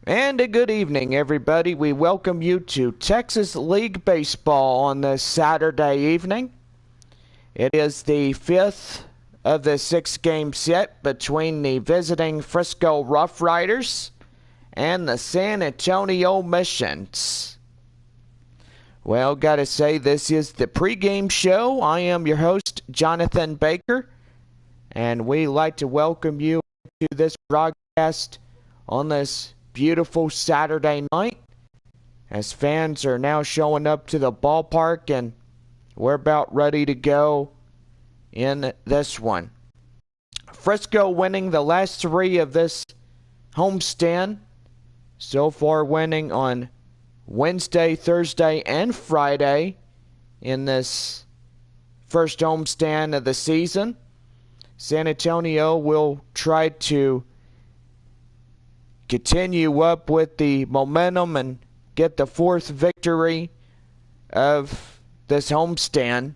And a good evening, everybody. We welcome you to Texas League Baseball on this Saturday evening. It is the fifth of the six-game set between the visiting Frisco RoughRiders and the San Antonio Missions. Well, gotta say, this is the pregame show. I am your host, Jonathan Baker, and we like to welcome you to this broadcast on this beautiful Saturday night, as fans are now showing up to the ballpark and we're about ready to go in this one. Frisco winning the last three of this homestand, so far winning on Wednesday, Thursday, and Friday in this first homestand of the season. San Antonio will try to continue up with the momentum and get the fourth victory of this homestand,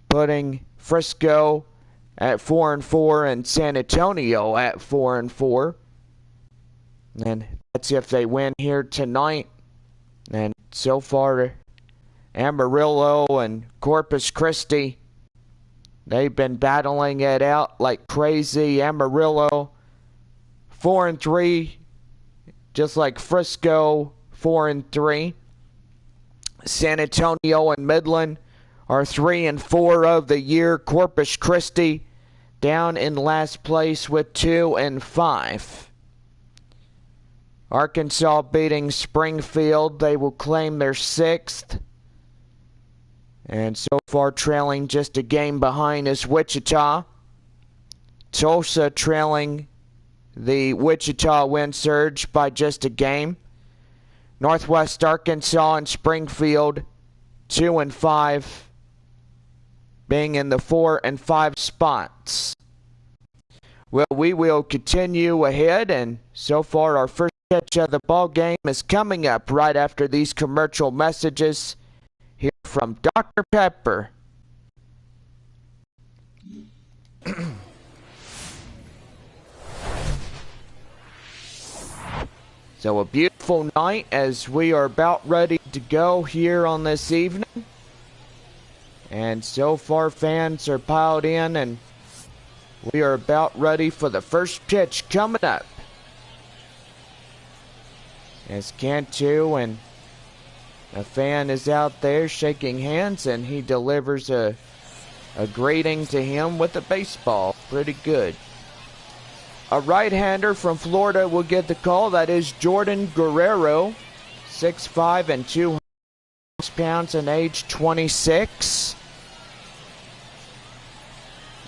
putting Frisco at 4-4 and San Antonio at 4-4. And that's if they win here tonight. And so far, Amarillo and Corpus Christi, they've been battling it out like crazy. Amarillo 4-3, just like Frisco 4-3. San Antonio and Midland are 3-4 of the year. Corpus Christi down in last place with 2-5. Arkansas beating Springfield. They will claim their sixth. And so far trailing just a game behind is Wichita. Tulsa trailing the Wichita Wind Surge by just a game. Northwest Arkansas and Springfield 2-5, being in the 4 and 5 spots. Well, we will continue ahead, and so far our first pitch of the ball game is coming up right after these commercial messages here from Dr. Pepper. So a beautiful night as we are about ready to go here on this evening. And so far fans are piled in and we are about ready for the first pitch coming up. As Cantu and a fan is out there shaking hands and he delivers a greeting to him with a baseball. Pretty good. A right-hander from Florida will get the call. That is Jordan Guerrero, 6'5" and 200 pounds and age 26.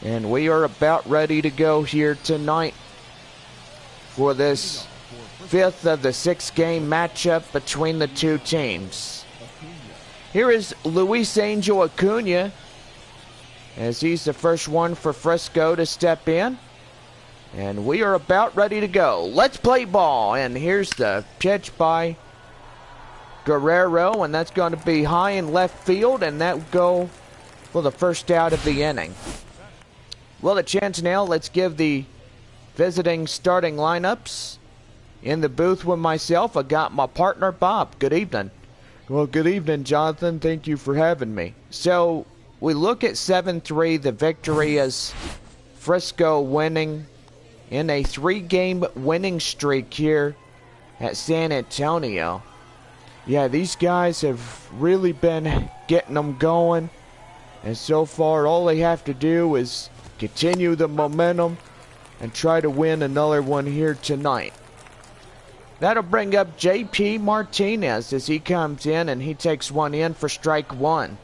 And we are about ready to go here tonight for this fifth of the six-game matchup between the two teams. Here is Luis Angel Acuna, as he's the first one for Frisco to step in. And we are about ready to go. Let's play ball. And here's the pitch by Guerrero. And that's going to be high in left field. And that will go for the first out of the inning. Well, a chance now. Let's give the visiting starting lineups. In the booth with myself, I got my partner, Bob. Good evening. Well, good evening, Jonathan. Thank you for having me. So, we look at 7-3, the victory as Frisco winning in a 3-game winning streak here at San Antonio. Yeah, these guys have really been getting them going. And so far, all they have to do is continue the momentum and try to win another one here tonight. That'll bring up J.P. Martinez as he comes in and he takes one in for strike one.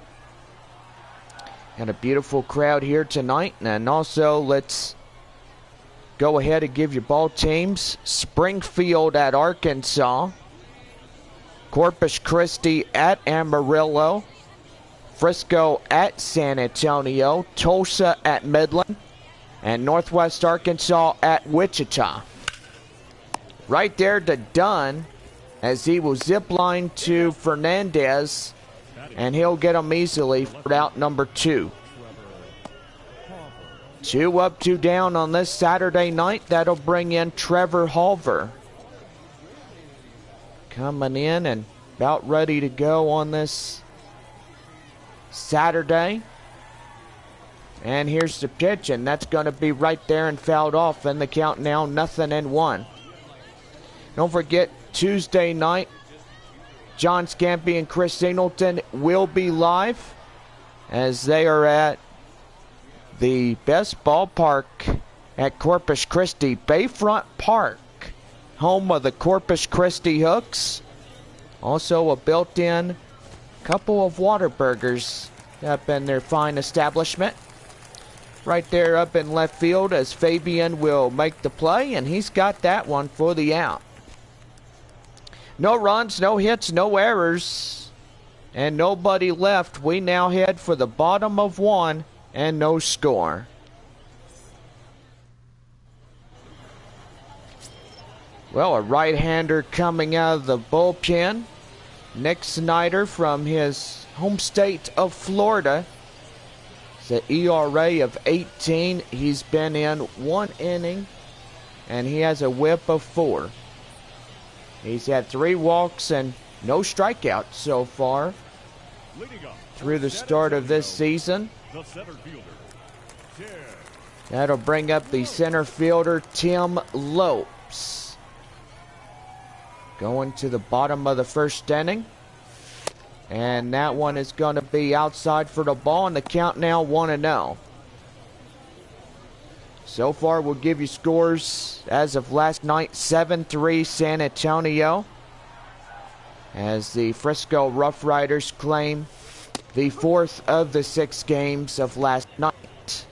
And a beautiful crowd here tonight. And also, let's go ahead and give your ball teams. Springfield at Arkansas. Corpus Christi at Amarillo. Frisco at San Antonio. Tulsa at Midland. And Northwest Arkansas at Wichita. Right there to Dunn as he will zip line to Fernandez. And he'll get him easily for out number 2. 2 up, 2 down on this Saturday night. That'll bring in Trevor Halver. coming in and about ready to go on this Saturday. And here's the pitch, and that's going to be right there and fouled off, and the count now 0-1. Don't forget, Tuesday night, John Scampy and Chris Singleton will be live as they are at the best ballpark at Corpus Christi, Bayfront Park, home of the Corpus Christi Hooks. Also a built-in couple of Whataburgers up in their fine establishment. Right there up in left field as Fabian will make the play, and he's got that one for the out. No runs, no hits, no errors, and nobody left. We now head for the bottom of one and no score. Well, a right-hander coming out of the bullpen. Nick Snyder from his home state of Florida. It's an ERA of 18. He's been in 1 inning, and he has a whip of 4. He's had 3 walks and no strikeouts so far through the start of this season. That'll bring up the center fielder, Tim Lopes. Going to the bottom of the first inning. And that one is going to be outside for the ball, and the count now 1-0. So far, we'll give you scores as of last night. 7-3 San Antonio, as the Frisco RoughRiders claim the 4th of the 6 games of last night.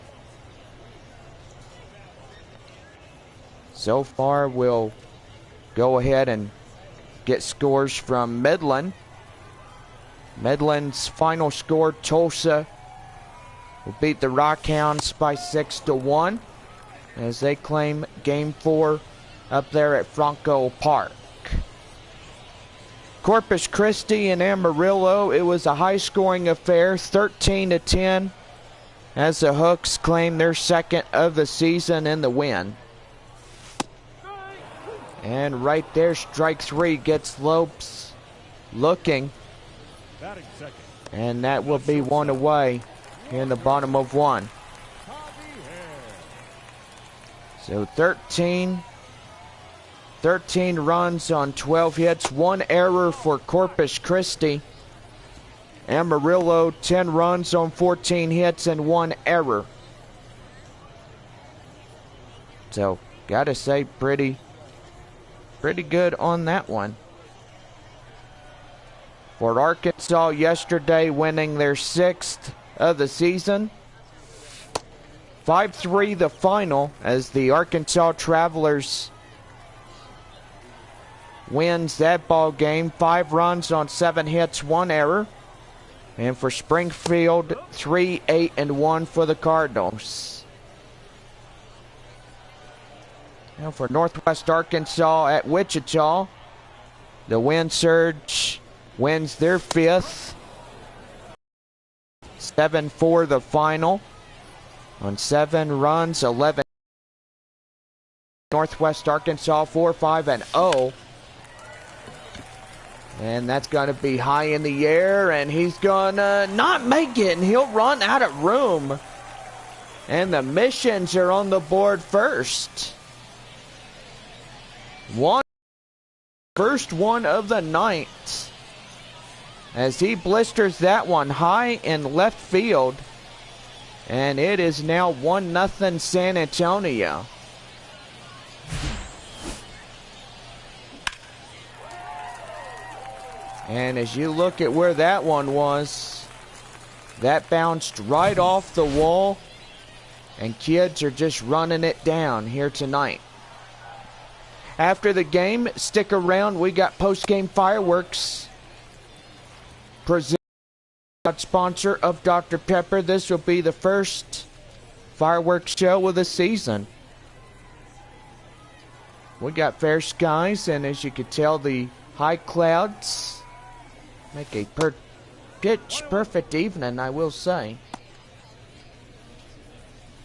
So far, we'll go ahead and get scores from Midland. Midland's final score, Tulsa will beat the Rockhounds by 6-1 as they claim Game 4 up there at Franco Park. Corpus Christi and Amarillo, it was a high-scoring affair, 13-10, as the Hooks claim their 2nd of the season in the win. And right there, strike 3 gets Lopes looking. And that will be 1 away in the bottom of 1. So 13 runs on 12 hits, 1 error for Corpus Christi. Amarillo, 10 runs on 14 hits and 1 error. So, gotta say, pretty good on that one. For Arkansas yesterday, winning their 6th of the season. 5-3 the final, as the Arkansas Travelers wins that ball game. 5 runs on 7 hits, 1 error. And for Springfield, 3-8-1 for the Cardinals. Now for Northwest Arkansas at Wichita, the Wind Surge wins their 5th. 7-4 the final. On 7 runs, 11. Northwest Arkansas 4-5-0. And that's going to be high in the air, and he's going to not make it, and he'll run out of room. And the Missions are on the board first. First one of the night, as he blisters that one high in left field. And it is now 1-0 San Antonio. And as you look at where that one was, that bounced right off the wall, and kids are just running it down here tonight. After the game, stick around. We got post-game fireworks. Sponsor of Dr. Pepper. This will be the first fireworks show of the season. We got fair skies, and as you can tell, the high clouds make a pitch perfect evening, I will say.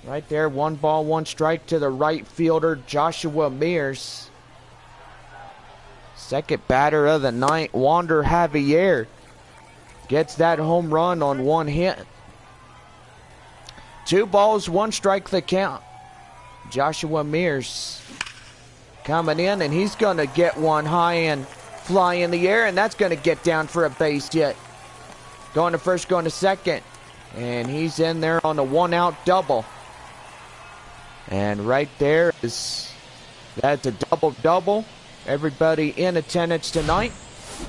Right there, 1 ball, 1 strike to the right fielder, Joshua Mears. Second batter of the night, Wander Javier, gets that home run on one hit. 2 balls, 1 strike the count. Joshua Mears coming in, and he's going to get one high and fly in the air, and that's going to get down for a base hit. Going to first, going to second, and he's in there on a 1-out double. And right there that's a double-double. Everybody in attendance tonight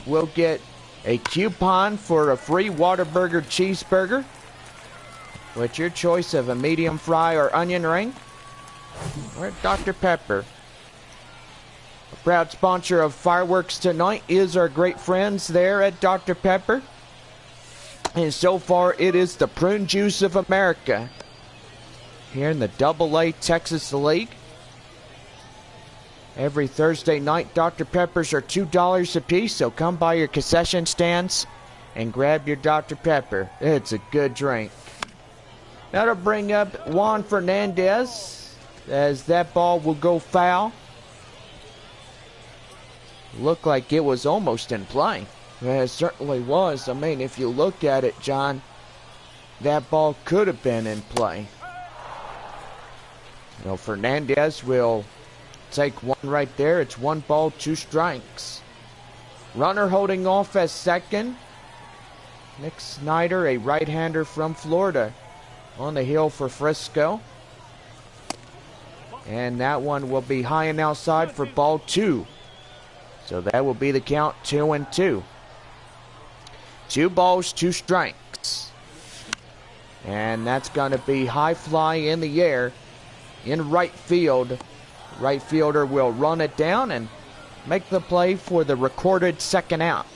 will get a coupon for a free Whataburger cheeseburger with your choice of a medium fry or onion ring or Dr. Pepper. A proud sponsor of fireworks tonight is our great friends there at Dr. Pepper. And so far it is the Prune Juice of America here in the AA Texas League. Every Thursday night, Dr. Peppers are $2 a piece, so come by your concession stands and grab your Dr. Pepper. It's a good drink. That'll bring up Juan Fernandez, as that ball will go foul. Looked like it was almost in play. It certainly was. I mean, if you look at it, John, that ball could have been in play. You know, Fernandez will take one right there. It's 1 ball, 2 strikes. Runner holding off as second. Nick Snyder, a right-hander from Florida, on the hill for Frisco. And that one will be high and outside for ball 2. So that will be the count, 2-2. 2 balls, 2 strikes. And that's going to be high fly in the air in right field. Right fielder will run it down and make the play for the recorded second out.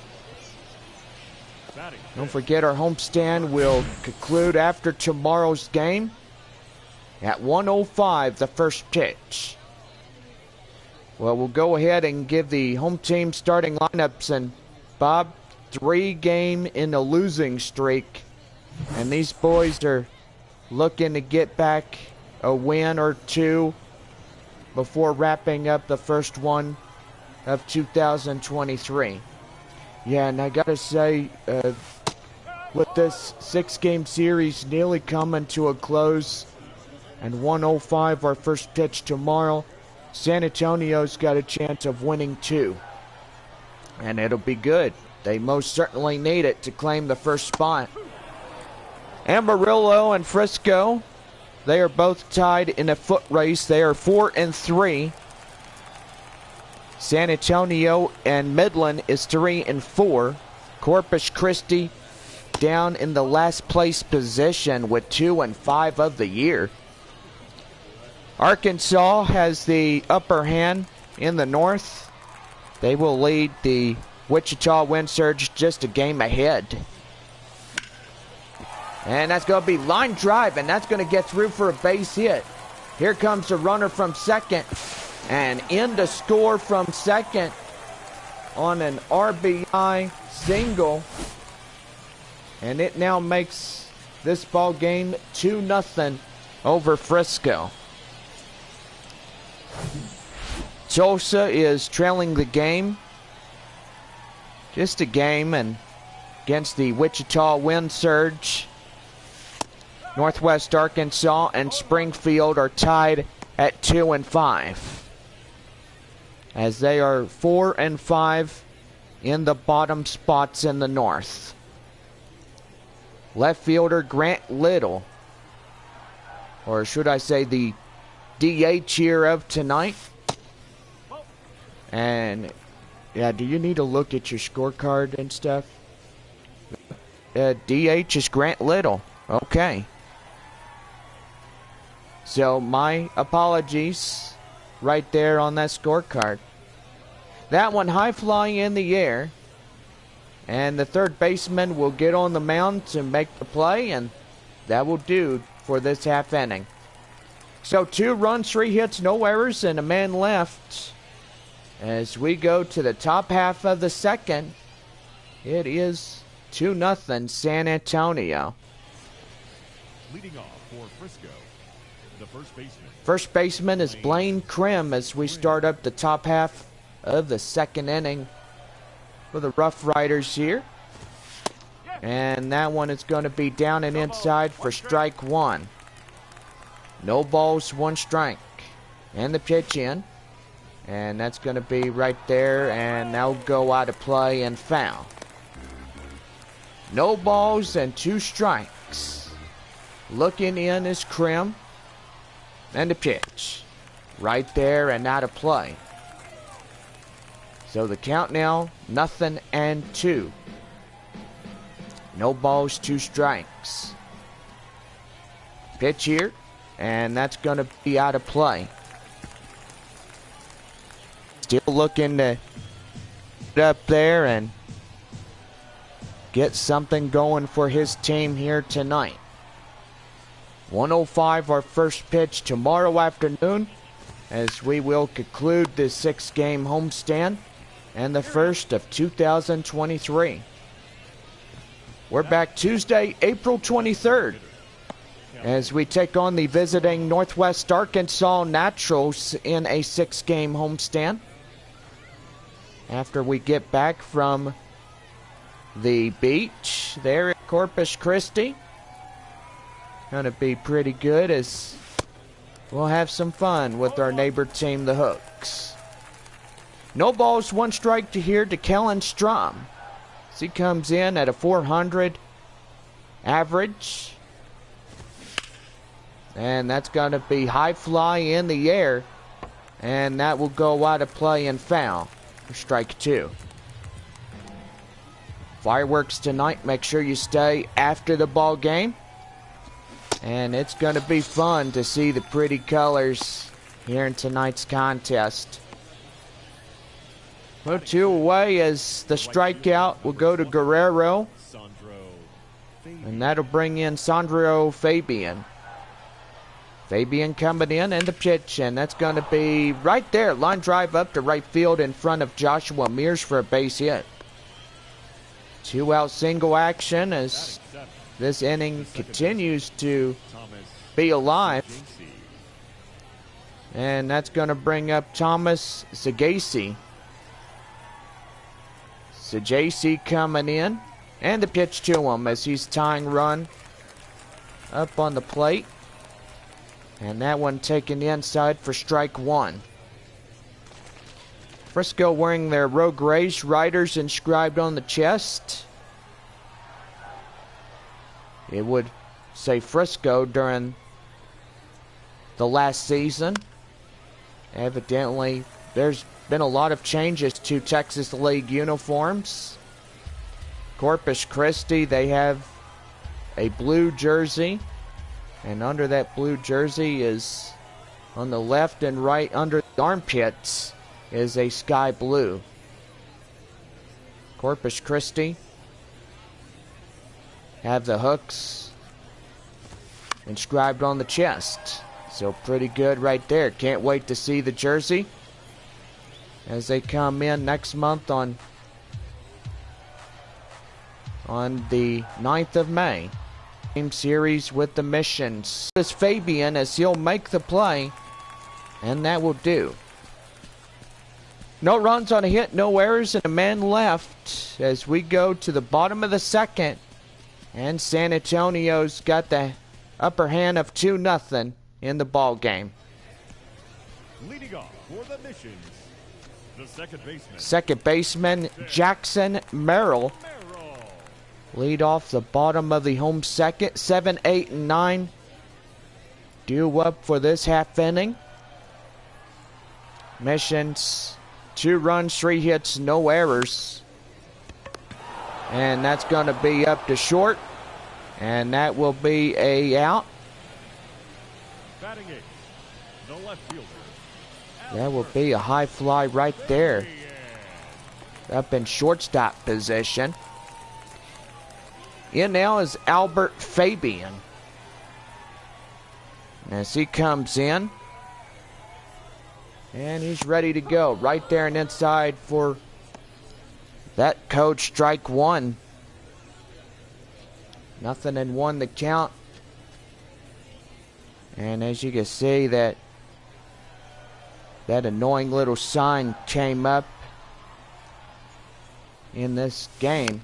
Don't forget, our homestand will conclude after tomorrow's game at 1:05, the first pitch. Well, we'll go ahead and give the home team starting lineups. And Bob, 3 game in a losing streak, and these boys are looking to get back a win or 2 before wrapping up the first one of 2023. Yeah, and I gotta say, with this 6-game series nearly coming to a close, and 1:05 our first pitch tomorrow, San Antonio's got a chance of winning 2. And it'll be good. They most certainly need it to claim the first spot. Amarillo and Frisco, they are both tied in a foot race. They are 4-3. San Antonio and Midland is 3-4. Corpus Christi down in the last place position with 2-5 of the year. Arkansas has the upper hand in the north. They will lead the Wichita Wind Surge just a game ahead. And that's going to be line drive, and that's going to get through for a base hit. Here comes the runner from second, and in to score from second on an RBI single. And it now makes this ball game 2-0 over Frisco. Tulsa is trailing the game. Just a game, and against the Wichita Wind Surge. Northwest Arkansas and Springfield are tied at 2-5, as they are 4-5 in the bottom spots in the north. Left fielder Grant Little, or should I say the DH here of tonight. And yeah, do you need to look at your scorecard and stuff? DH is Grant Little. Okay. So my apologies right there on that scorecard. That one high fly in the air. And the third baseman will get on the mound to make the play, and that will do for this half inning. So 2 runs, 3 hits, no errors, and a man left. As we go to the top half of the second, it is 2-0 San Antonio. Leading off for Frisco, the first baseman. First baseman is Blaine Krim as we start up the top half of the second inning for the RoughRiders here. And that one is going to be down and inside for strike one. No balls, one strike. And the pitch in. And that's going to be right there. And that'll go out of play and foul. No balls and two strikes. Looking in is Krim. And the pitch. Right there and out of play. So the count now, 0-2. No balls, two strikes. Pitch here. And that's going to be out of play. Still looking to get up there and get something going for his team here tonight. 1:05 our first pitch tomorrow afternoon as we will conclude this 6-game homestand and the first of 2023. We're back Tuesday, April 23rd as we take on the visiting Northwest Arkansas Naturals in a 6-game homestand. After we get back from the beach there at Corpus Christi. Gonna be pretty good as we'll have some fun with our neighbor team, the Hooks. No balls, one strike to here to Kellen Strom. As he comes in at a 400 average. And that's gonna be high fly in the air. And that will go out of play and foul. Strike two. Fireworks tonight. Make sure you stay after the ball game. And it's going to be fun to see the pretty colors here in tonight's contest. 2 away as the strikeout will go to Guerrero. And that'll bring in Sandro Fabian. Fabian coming in and the pitch, and that's going to be right there. Line drive up to right field in front of Joshua Mears for a base hit. 2-out single action as this inning continues to be alive. And that's going to bring up Thomas Sagasi. Sagasi coming in, and the pitch to him as he's tying run up on the plate. And that one taken inside for strike one. Frisco wearing their RoughRiders inscribed on the chest. It would say Frisco during the last season. Evidently, there's been a lot of changes to Texas League uniforms. Corpus Christi, they have a blue jersey. And under that blue jersey is, on the left and right under the armpits, is a sky blue. Corpus Christi have the Hooks inscribed on the chest. So pretty good right there. Can't wait to see the jersey as they come in next month on the 9th of May. Series with the Missions. This Fabian as he'll make the play, and that will do. No runs on a hit, no errors, and a man left as we go to the bottom of the second, and San Antonio's got the upper hand of 2-0 in the ball game. Leading off for the Missions, the second baseman Jackson Merrill. Lead off the bottom of the home second. 7, 8, and 9 due up for this half inning. Missions, 2 runs, 3 hits, no errors. And that's going to be up to short. And that will be a out. Batting eighth, the left fielder. That will be a high fly right there. Up in shortstop position. In now is Albert Fabian. As he comes in. And he's ready to go. Right there and inside for that coach, strike one. 0-1 the count. And as you can see, that annoying little sign came up in this game.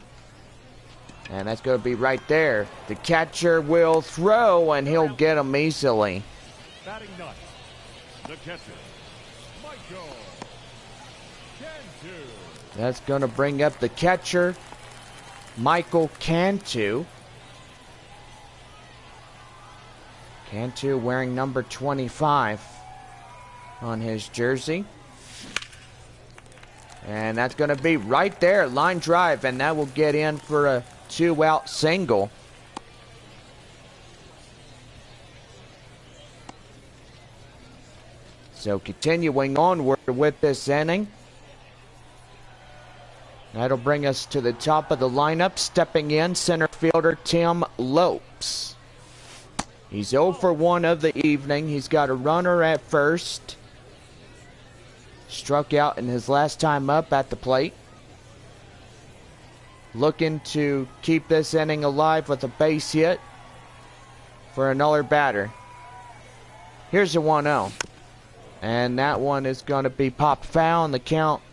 And that's going to be right there. The catcher will throw, and he'll get him easily. Batting ninth, the catcher, Michael Cantu. That's going to bring up the catcher, Michael Cantu. Cantu wearing number 25 on his jersey. And that's going to be right there, line drive, and that will get in for a 2-out single. So continuing onward with this inning. That'll bring us to the top of the lineup. Stepping in, center fielder Tim Lopes. He's 0 for 1 of the evening. He's got a runner at first. Struck out in his last time up at the plate. Looking to keep this inning alive with a base hit for another batter. Here's a 1-0. And that one is going to be popped foul, and the count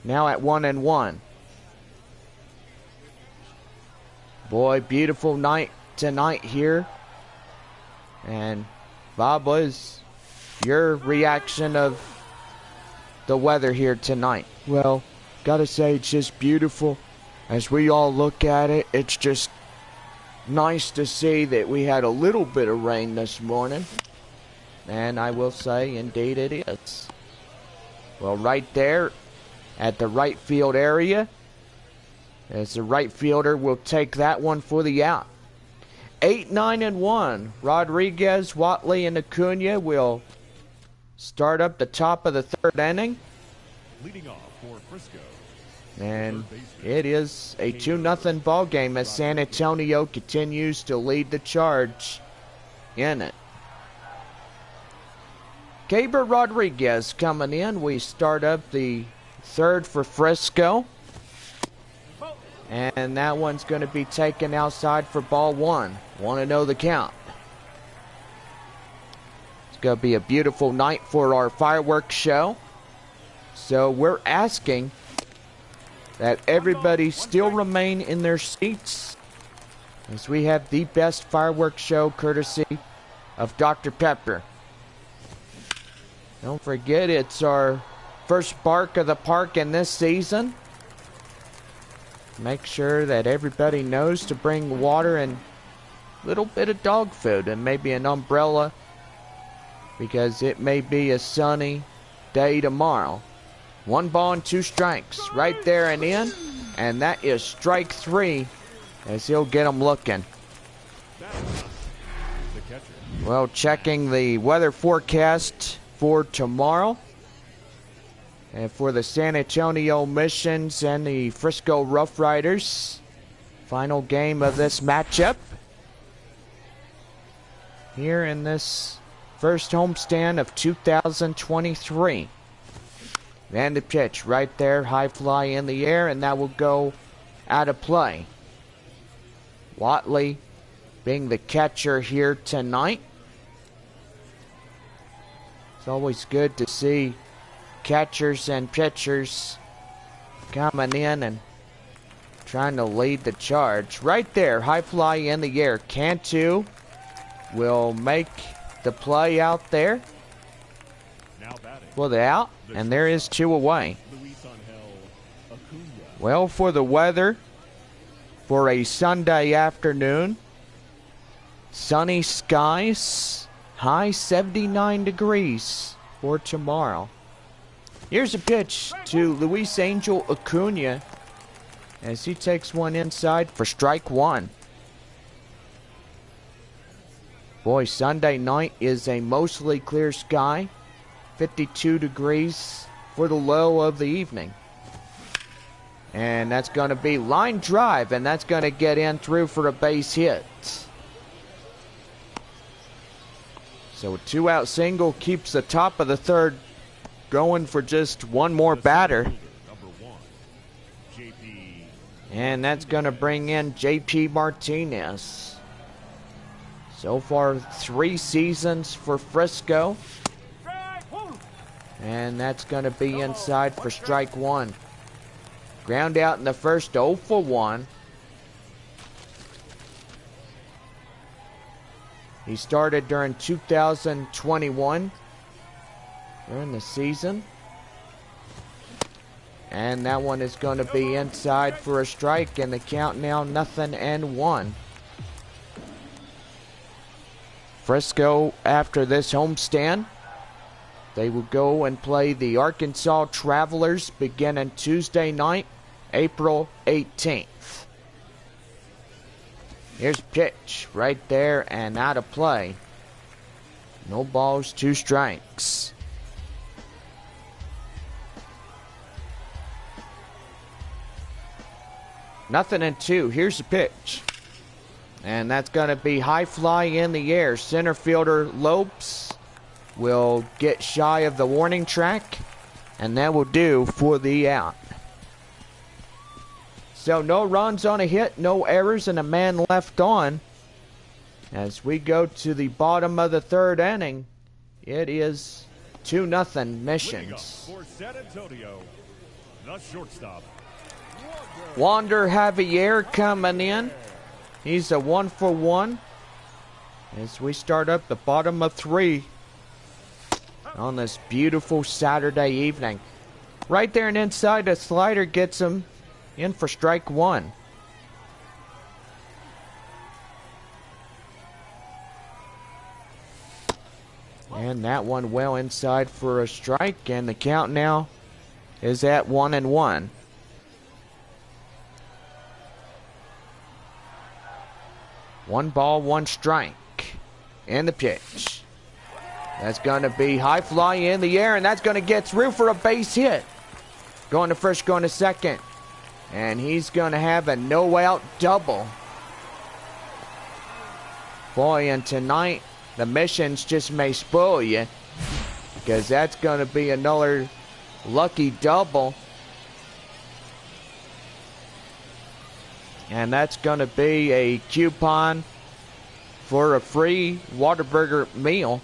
now at 1-1. Boy, beautiful night tonight here. And Bob, was your reaction of the weather here tonight? Well, gotta say, it's just beautiful. As we all look at it, it's just nice to see that we had a little bit of rain this morning. And I will say, indeed it is. Well, right there at the right field area, as the right fielder will take that one for the out. 8, 9, and 1. Rodriguez, Watley, and Acuna will start up the top of the third inning. Leading off for Frisco. And it is a 2-0 ball game as San Antonio continues to lead the charge in it. Gaber Rodriguez coming in. We start up the third for Frisco. And that one's going to be taken outside for ball 1. 1-0 the count. It's going to be a beautiful night for our fireworks show. So we're asking that everybody still remain in their seats as we have the best fireworks show courtesy of Dr. Pepper. Don't forget, it's our first bark of the park in this season. Make sure that everybody knows to bring water and a little bit of dog food and maybe an umbrella, because it may be a sunny day tomorrow. 1 ball and 2 strikes right there and in, and that is strike 3 as he'll get him looking. Well, checking the weather forecast for tomorrow and for the San Antonio Missions and the Frisco RoughRiders. Final game of this matchup here in this first homestand of 2023. And the pitch right there, high fly in the air, and that will go out of play. Watley being the catcher here tonight. It's always good to see catchers and pitchers coming in and trying to lead the charge. Right there, high fly in the air. Cantu will make the play out there for the out, and there is 2 away. Well, for the weather, for a Sunday afternoon, sunny skies, high 79 degrees for tomorrow. Here's a pitch to Luis Angel Acuna as he takes one inside for strike 1. Boy, Sunday night is a mostly clear sky. 52 degrees for the low of the evening. And that's going to be line drive, and that's going to get in through for a base hit. So a 2-out single keeps the top of the third going for just one more batter. And that's going to bring in JP Martinez. So far, 3 seasons for Frisco. And that's going to be inside for strike 1. Ground out in the first, 0 for 1. He started during 2021 during the season. And that one is going to be inside for a strike, and the count now 0-1. Frisco, after this homestand, they will go and play the Arkansas Travelers beginning Tuesday night, April 18th. Here's pitch right there and out of play. No balls, 2 strikes. Nothing and 2. Here's the pitch. And that's going to be high fly in the air. Center fielder Lopes will get shy of the warning track. And that will do for the out. So no runs on a hit, no errors, and a man left on. As we go to the bottom of the 3rd inning, it is 2-0 Missions. For San Antonio, the shortstop, Wander Javier coming in. He's a 1 for 1. As we start up the bottom of 3 on this beautiful Saturday evening. Right there and inside, a slider gets him in for strike 1. And that one well inside for a strike, and the count now is at 1-1. One ball, 1 strike. And the pitch. That's going to be high fly in the air, and that's going to get through for a base hit. Going to first, going to second. And he's going to have a no-out double. Boy, and tonight, the Missions just may spoil you, because that's going to be another lucky double. And that's going to be a coupon for a free Whataburger meal,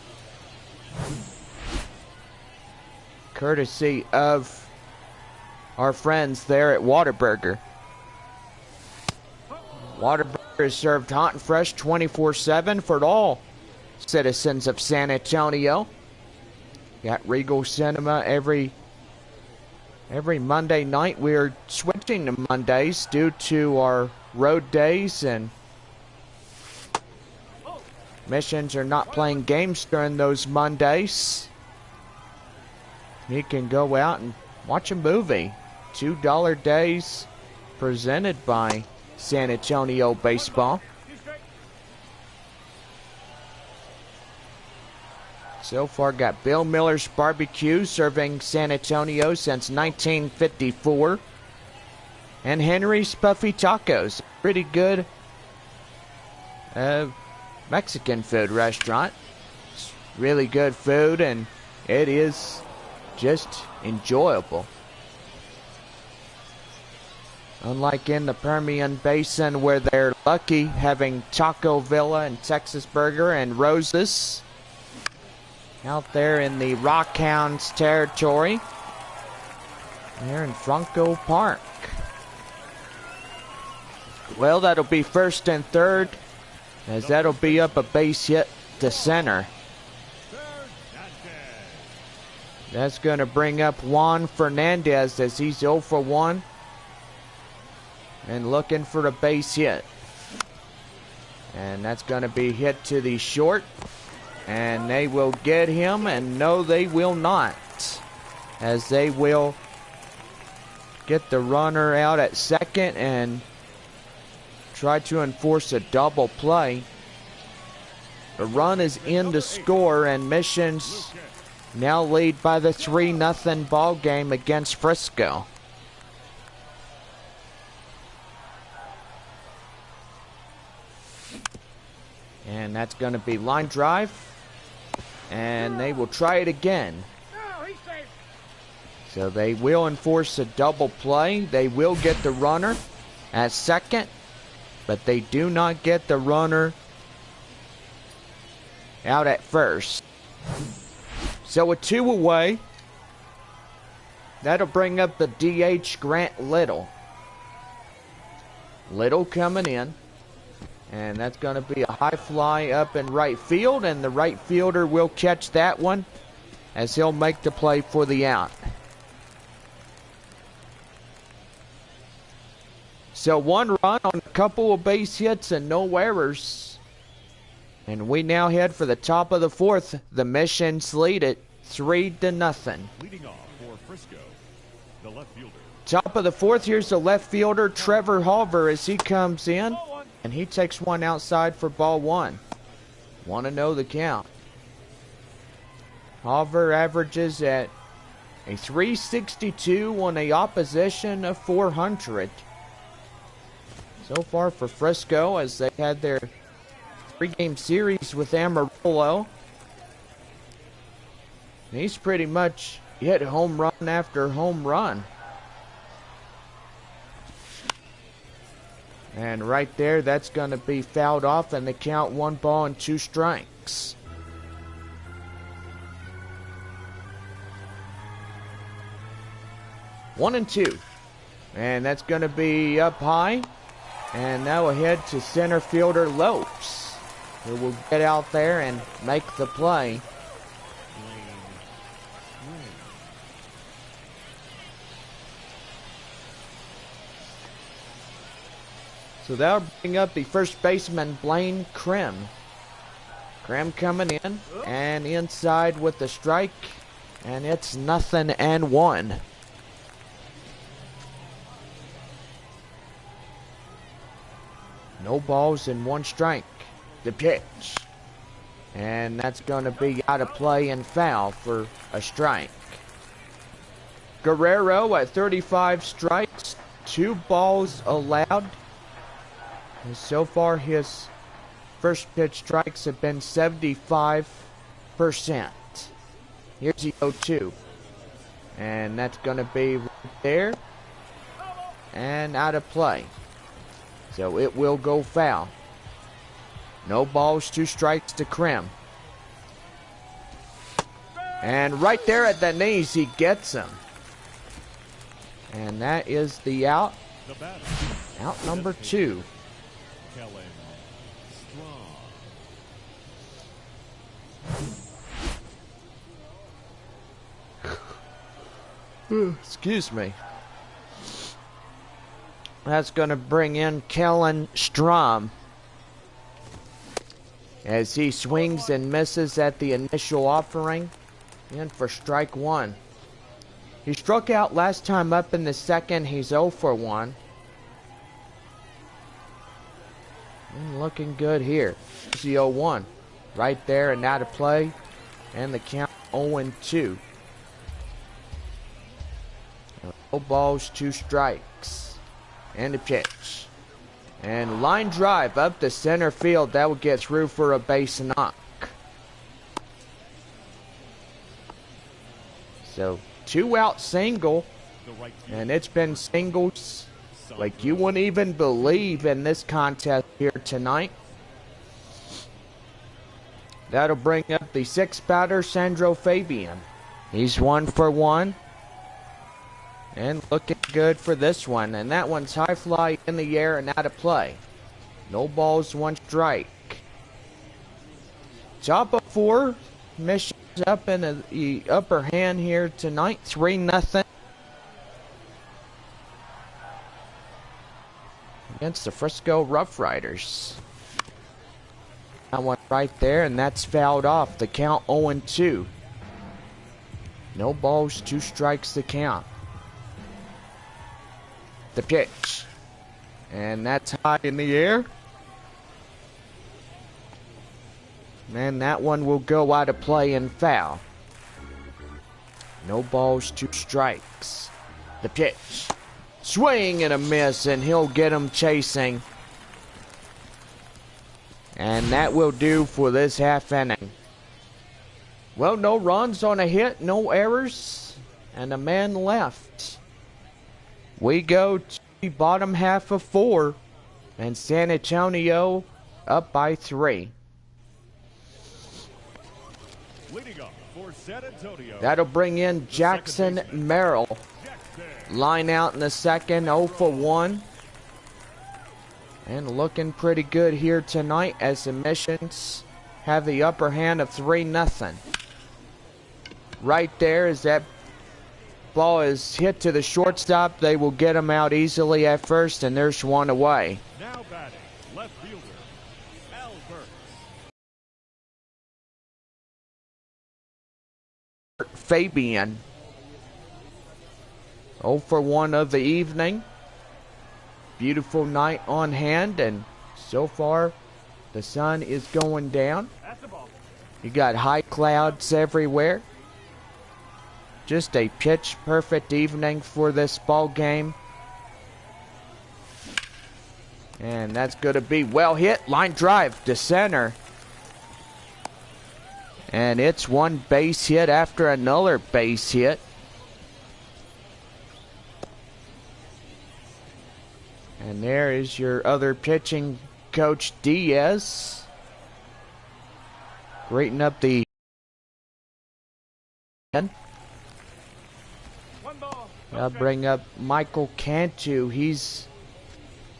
courtesy of our friends there at Whataburger. Whataburger is served hot and fresh 24/7 for all citizens of San Antonio. Got Regal Cinema every Monday night. We're switching to Mondays due to our road days, and Missions are not playing games during those Mondays. You can go out and watch a movie. $2 days presented by San Antonio Baseball. So far got Bill Miller's Barbecue serving San Antonio since 1954. And Henry's Puffy Tacos. Pretty good Mexican food restaurant. It's really good food, and it is just enjoyable. Unlike in the Permian Basin, where they're lucky having Taco Villa and Texas Burger and Roses. Out there in the Rockhounds territory, there in Franco Park. Well, that'll be first and third, as that'll be up a base hit to center. That's going to bring up Juan Fernandez, as he's 0 for 1 and looking for a base hit. And that's going to be hit to the short. And they will get him, and no, they will not, as they will get the runner out at second and try to enforce a double play. The run is in to score, and Missions now lead by the 3-0 ball game against Frisco. And that's going to be line drive. And they will try it again. So they will enforce a double play. They will get the runner at second, but they do not get the runner out at first. So with 2 away, that'll bring up the DH Grant Little. Little coming in. And that's going to be a high fly up in right field. And the right fielder will catch that one as he'll make the play for the out. So 1 run on a couple of base hits and no errors. And we now head for the top of the 4th. The Missions lead it 3-0. Leading off for Frisco, the left fielder. Top of the 4th, here's the left fielder, Trevor Halver, as he comes in. And he takes one outside for ball 1. Want to know the count. Halver averages at a 362 on a opposition of 400. So far for Frisco, as they had their 3-game series with Amarillo. And he's pretty much hit home run after home run. And right there, that's going to be fouled off, and the count 1 ball and 2 strikes. One and 2. And that's going to be up high. And now ahead to center fielder Lopes, who will get out there and make the play. So that'll bring up the first baseman, Blaine Krim. Krim coming in and inside with the strike, and it's 0-1. No balls and 1 strike. The pitch. And that's going to be out of play and foul for a strike. Guerrero at 35 strikes, 2 balls allowed. And so far, his first pitch strikes have been 75%. Here's the 0-2. And that's going to be right there. And out of play. So it will go foul. No balls, 2 strikes to Krim. And right there at the knees, he gets him. And that is the out. Out number 2. Excuse me. That's going to bring in Kellen Strom as he swings and misses at the initial offering. In for strike 1. He struck out last time up in the 2nd. He's 0 for 1. And looking good here. Here's the 0-1. Right there and out of play. And the count 0-2. No balls, 2 strikes. And a pitch. And line drive up the center field. That will get through for a base knock. So 2 out single. And it's been singles like you wouldn't even believe in this contest here tonight. That'll bring up the 6th batter, Sandro Fabian. He's 1 for 1. And looking good for this one. And that one's high fly in the air and out of play. No balls, 1 strike. Top of 4. Missions up in the upper hand here tonight. 3-0. Against the Frisco RoughRiders. That one right there, and that's fouled off. The count 0-2. No balls, 2 strikes to count. The pitch. And that's high in the air. And that one will go out of play and foul. No balls, 2 strikes. The pitch. Swing and a miss, and he'll get him chasing. And that will do for this half inning. Well, no runs on a hit, no errors, and a man left. We go to the bottom half of 4, and San Antonio up by 3. Leading up for San Antonio. That'll bring in Jackson Merrill. Line out in the 2nd, 0 for 1. And looking pretty good here tonight as the Missions have the upper hand of 3-0. Right there, as that ball is hit to the shortstop, they will get him out easily at first, and there's one away. Now batting, left fielder, Albert. Fabian. 0 for 1 of the evening. Beautiful night on hand, and so far the sun is going down. You got high clouds everywhere. Just a pitch perfect evening for this ball game. And that's going to be well hit. Line drive to center. And it's one base hit after another base hit. And there is your other pitching coach, Diaz. Greeting up the... I'll bring up Michael Cantu. He's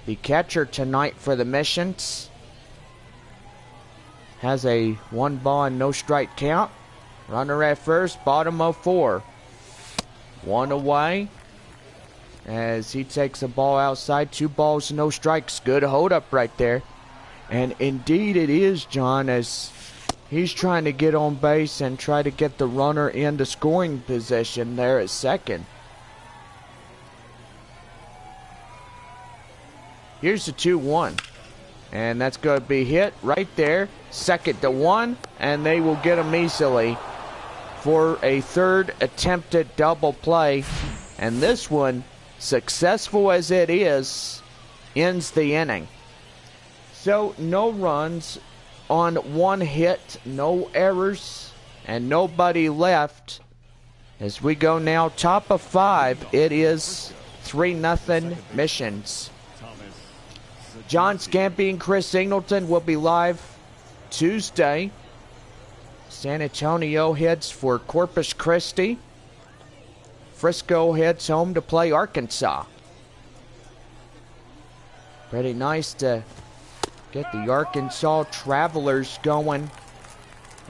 the catcher tonight for the Missions. Has a 1 ball and no strike count. Runner at first, bottom of 4. 1 away. As he takes a ball outside, 2 balls, no strikes. Good hold up right there. And indeed it is, John, as he's trying to get on base and try to get the runner into scoring position there at second. Here's the 2-1. And that's going to be hit right there. 2nd to 1. And they will get him easily for a 3rd attempted double play. And this one, successful as it is, ends the inning. So no runs on 1 hit, no errors, and nobody left. As we go now top of 5, it is 3-0 Missions. John Scampy and Chris Singleton will be live Tuesday. San Antonio heads for Corpus Christi. Frisco heads home to play Arkansas. Pretty nice to get the Arkansas Travelers going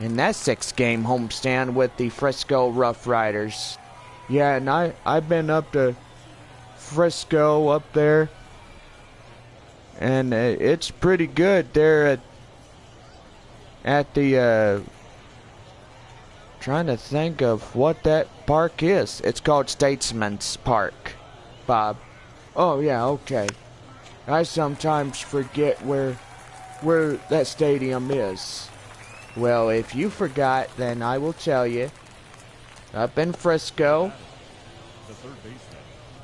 in that 6-game homestand with the Frisco RoughRiders. Yeah, and I've been up to Frisco up there, and it's pretty good there at the trying to think of what that park is. It's called Statesman's Park, Bob. Oh yeah, okay. I sometimes forget where that stadium is. Well, if you forgot, then I will tell you. Up in Frisco,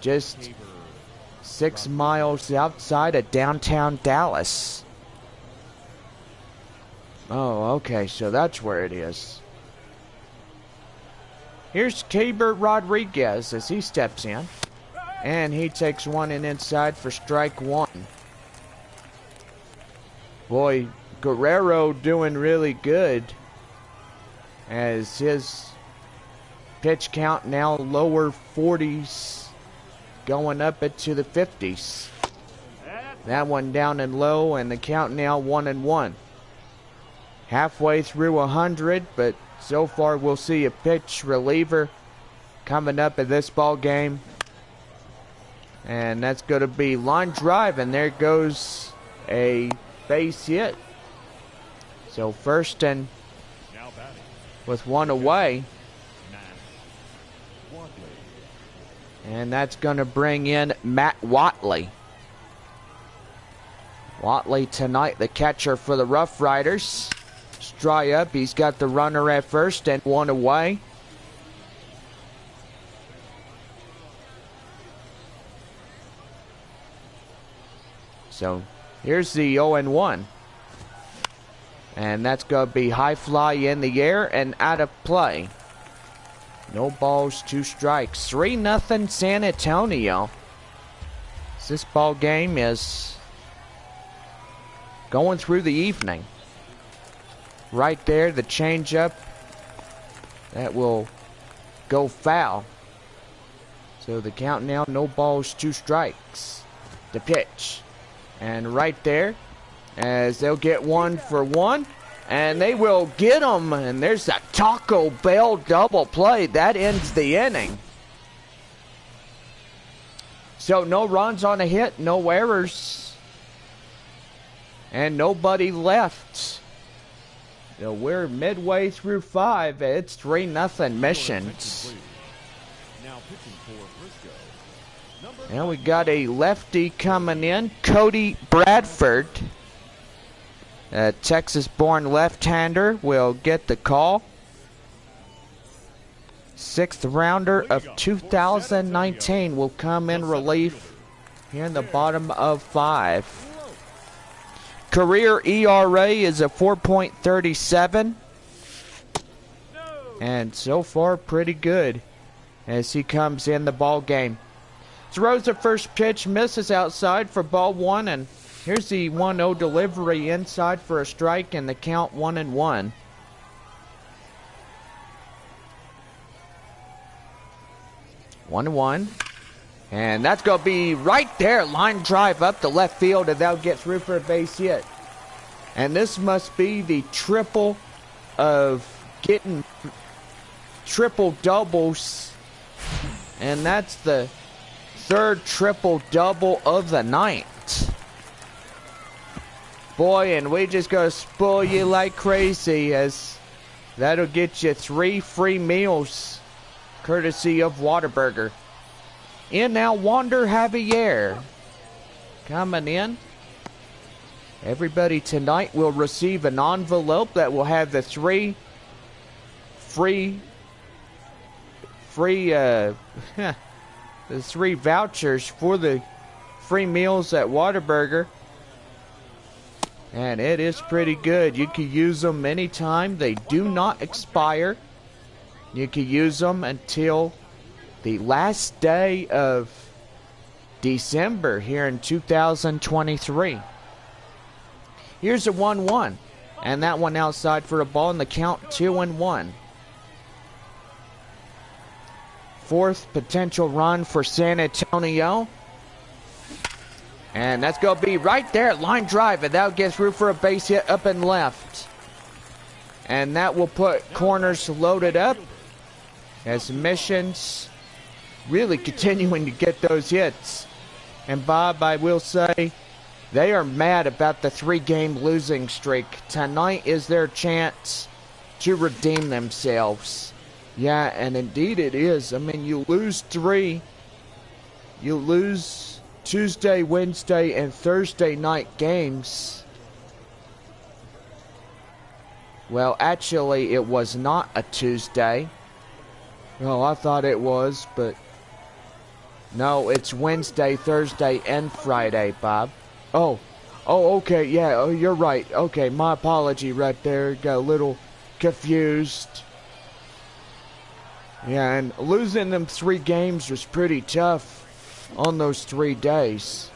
just 6 miles outside of downtown Dallas. Oh, okay, so that's where it is. Here's Tabor Rodriguez as he steps in. And he takes one and inside for strike 1. Boy, Guerrero doing really good as his pitch count now lower 40s going up into the 50s. That one down and low, and the count now 1-1. Halfway through 100, but so far we'll see a pitch reliever coming up in this ball game. And that's going to be line drive, and there goes a base hit. So first and with 1 away. And that's going to bring in Matt Watley. Watley tonight, the catcher for the RoughRiders. Dry up, he's got the runner at first and 1 away. So here's the 0-1. And that's going to be high fly in the air and out of play. No balls, 2 strikes. 3-0 San Antonio. This ball game is going through the evening. Right there, the changeup. That will go foul. So the count now, no balls, 2 strikes. The pitch. And right there, as they'll get 1 for 1. And they will get them. And there's a Taco Bell double play. That ends the inning. So no runs on a hit, no errors. And nobody left. So we're midway through 5. It's 3-0 Missions. Now pitching for Frisco. And we got a lefty coming in, Cody Bradford. A Texas-born left-hander will get the call. 6th rounder of 2019 will come in relief here in the bottom of 5. Career ERA is a 4.37. And so far, pretty good as he comes in the ball game. Throws the first pitch, misses outside for ball 1, and here's the 1-0 delivery inside for a strike, and the count 1-1. And that's going to be right there. Line drive up the left field, and they'll get through for a base hit. And this must be the triple of getting triple doubles. And that's the 3rd triple double of the night. Boy, and we just gonna spoil you like crazy, as that'll get you 3 free meals courtesy of Whataburger. In now, Wander Javier coming in. Everybody tonight will receive an envelope that will have the 3 the 3 vouchers for the free meals at Whataburger. And it is pretty good. You can use them anytime. They do not expire. You can use them until the last day of December here in 2023. Here's a 1-1. And that one outside for a ball, and the count 2-1. 4th potential run for San Antonio. And that's going to be right there, line drive, and that'll get through for a base hit up and left. And that will put corners loaded up, as Missions really continuing to get those hits. And Bob, I will say, they are mad about the 3-game losing streak. Tonight is their chance to redeem themselves. Yeah, and indeed it is. I mean, you lose 3. You lose Tuesday, Wednesday, and Thursday night games. Well, actually, it was not a Tuesday. Well, I thought it was, but no, it's Wednesday, Thursday, and Friday, Bob. Oh, okay, yeah, oh, you're right. Okay, my apology right there. Got a little confused. Yeah, and losing them 3 games was pretty tough on those 3 days.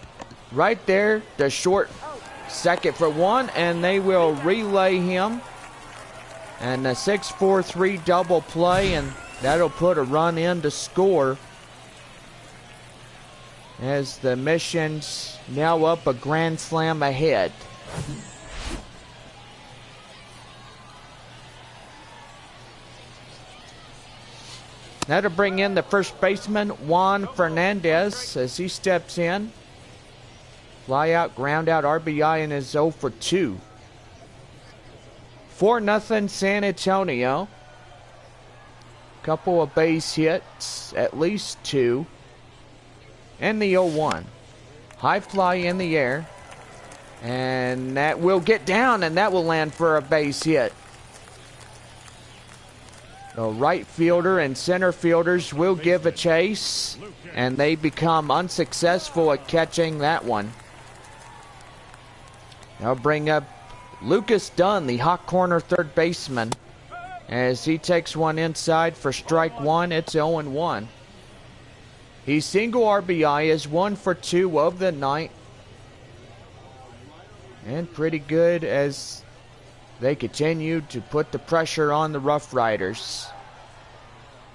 Right there, the short 2nd for 1, and they will relay him. And a 6-4-3 double play, and that'll put a run in to score. As the Missions now up a grand slam ahead. That'll bring in the first baseman, Juan Fernandez, as he steps in. Fly out, ground out, RBI, and is 0 for 2. 4-0 San Antonio. Couple of base hits, at least 2. And the 0-1. High fly in the air. And that will get down, and that will land for a base hit. The right fielder and center fielders will give a chase, and they become unsuccessful at catching that one. They'll bring up Lucas Dunn, the hot corner 3rd baseman, as he takes one inside for strike 1. It's 0-1. He's single RBI, is 1 for 2 of the night. And pretty good as they continue to put the pressure on the RoughRiders.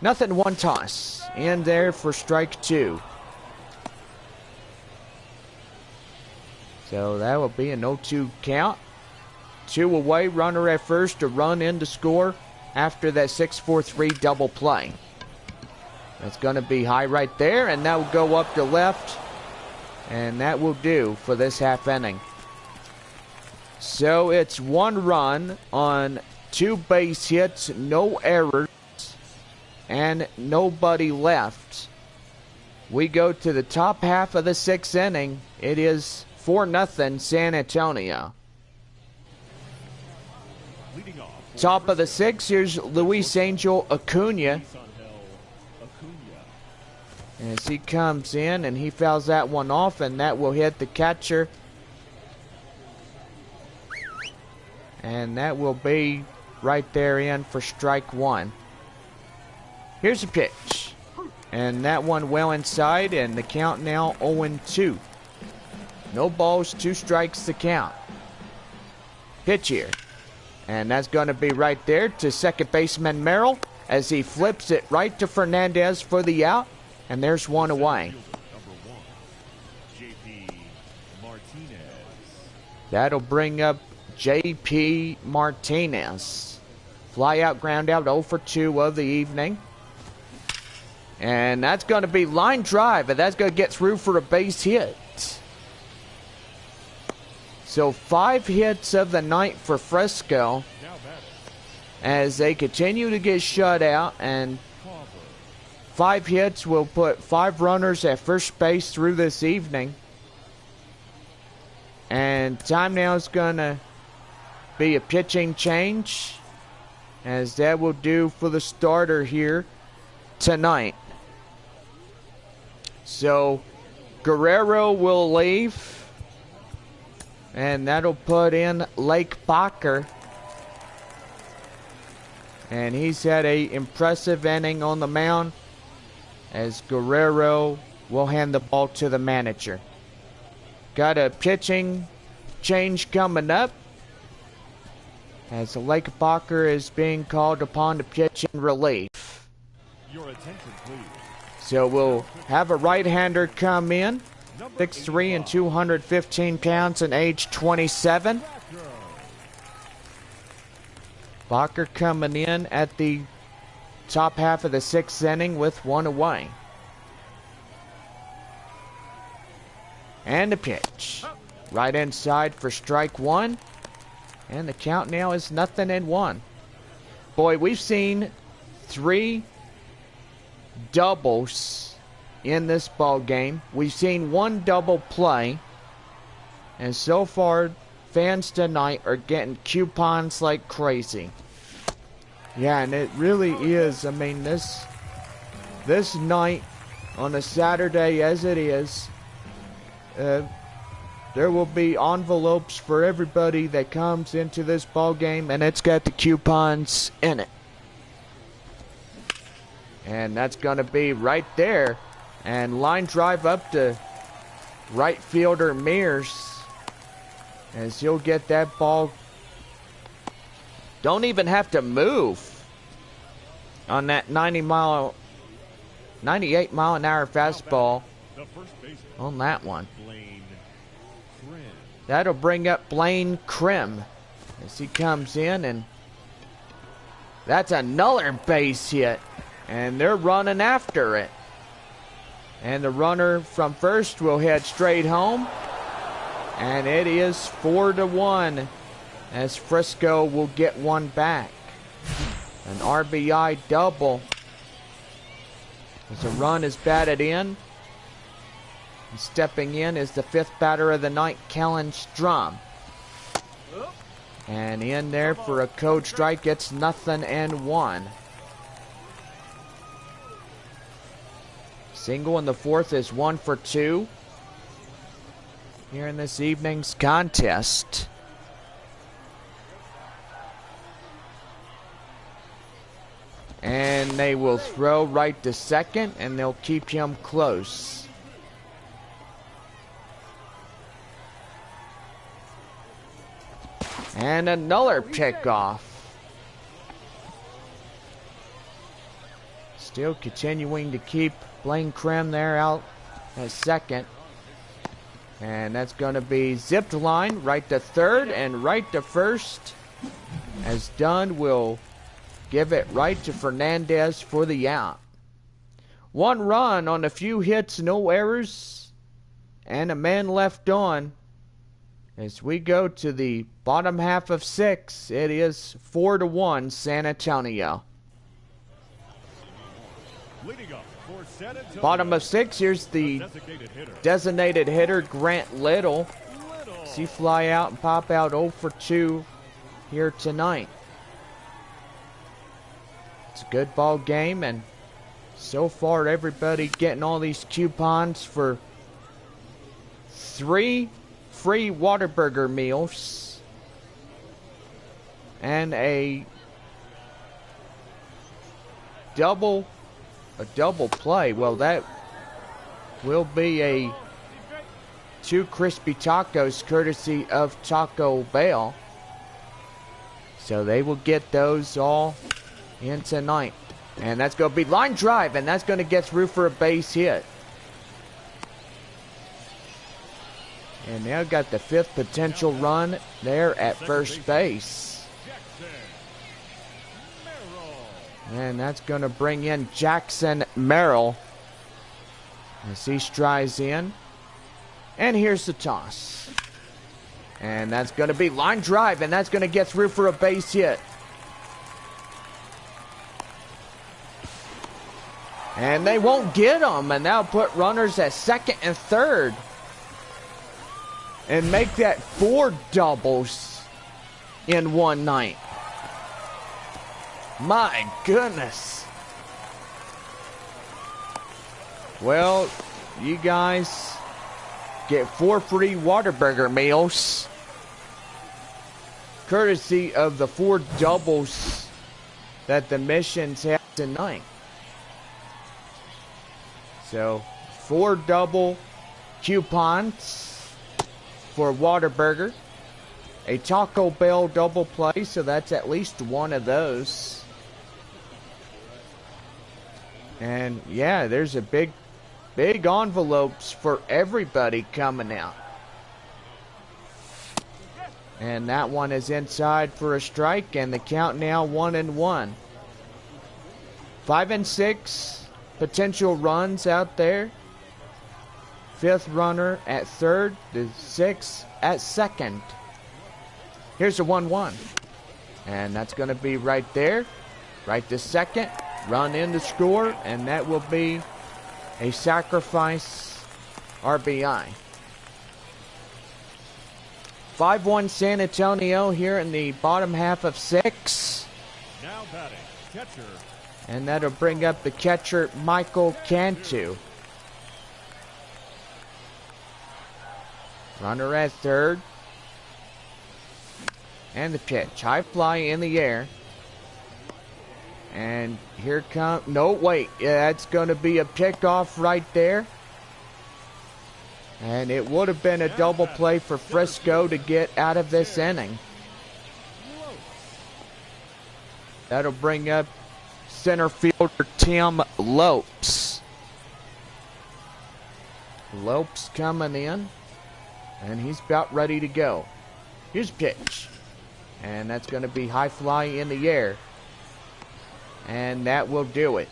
0-1 toss. In there for strike 2. So that will be an 0-2 count. 2 away, runner at first to run in to score after that 6-4-3 double play. That's going to be high right there, and that will go up to left. And that will do for this half inning. So it's 1 run on 2 base hits, no errors, and nobody left. We go to the top half of the 6th inning. It is 4-0 San Antonio. Top of the 6th, here's Luis Angel Acuna. As he comes in and he fouls that one off, and that will hit the catcher. And that will be right there in for strike 1. Here's a pitch. And that one well inside, and the count now 0-2. No balls, 2 strikes to count. Pitch here. And that's going to be right there to second baseman Merrill as he flips it right to Fernandez for the out. And there's 1 away. That'll bring up J.P. Martinez. Fly out, ground out, 0 for 2 of the evening. And that's going to be line drive, and that's going to get through for a base hit. So 5 hits of the night for Frisco as they continue to get shut out, and 5 hits will put 5 runners at first base through this evening. And time now is going to be a pitching change, as that will do for the starter here tonight. So Guerrero will leave, and that'll put in Lake Baker. And he's had a impressive inning on the mound, as Guerrero will hand the ball to the manager. Got a pitching change coming up, as Lake Baker is being called upon to pitch in relief. Your attention, please. So we'll have a right-hander come in, 6'3" and 215 pounds and age 27. Baker coming in at the top half of the 6th inning with 1 away. And the pitch. Right inside for strike 1. And the count now is 0-1. Boy, we've seen 3 doubles in this ball game. We've seen 1 double play. And so far, fans tonight are getting coupons like crazy. Yeah, and it really is. I mean, this night on a Saturday as it is, there will be envelopes for everybody that comes into this ball game, and it's got the coupons in it. And that's going to be right there. And line drive up to right fielder Mears, as he'll get that ball. Don't even have to move on that 98 mile an hour fastball on that one. That'll bring up Blaine Krim as he comes in, and that's another base hit, and they're running after it. And the runner from first will head straight home, and it is 4-1 as Frisco will get 1 back. An RBI double as a run is batted in. And stepping in is the 5th batter of the night, Kellen Strum. And in there for a code strike, it's 0-1. Single in the 4th is 1 for 2 here in this evening's contest. And they will throw right to second, and they'll keep him close. And another pickoff. Still continuing to keep Blaine Krim there out at second. And that's going to be zipped line right to third and right to first. As Dunn will give it right to Fernandez for the out. 1 run on a few hits, no errors, and a man left on. As we go to the bottom half of 6, it is 4-1 San Antonio. Leading up for San Antonio, Bottom of 6, here's the designated hitter, Grant Little. Does he fly out and pop out 0 for 2 here tonight? It's a good ball game, and so far everybody getting all these coupons for 3 free Whataburger meals and a double play. Well, that will be a 2 crispy tacos courtesy of Taco Bell. So they will get those all in tonight. And that's going to be line drive, and that's going to get through for a base hit. And now got the 5th potential run there at first base. And that's going to bring in Jackson Merrill as he strides in. And here's the toss. And that's going to be line drive, and that's going to get through for a base hit. And they won't get them, and that'll put runners at second and third. And make that 4 doubles in one night. My goodness. Well, you guys get 4 free Whataburger meals courtesy of the 4 doubles that the missions have tonight. So 4 double coupons for Whataburger, a Taco Bell double play, so that's at least 1 of those. And yeah, there's a big envelopes for everybody coming out. And that one is inside for a strike, and the count now 1-1. 5 and 6 potential runs out there. 5th runner at third, the 6th at second. Here's a 1-1. And that's going to be right there. Right to second. Run in to score. And that will be a sacrifice RBI. 5-1 San Antonio here in the bottom half of 6. now batting, catcher. And that'll bring up the catcher, Michael Cantu. Runner at third. And the pitch. High fly in the air. And here comes... No, wait. Yeah, that's going to be a pickoff right there. And it would have been a double play for Frisco to get out of this inning. That'll bring up center fielder Tim Lopes. Lopes coming in. And he's about ready to go. Here's pitch. And that's going to be high fly in the air. And that will do it.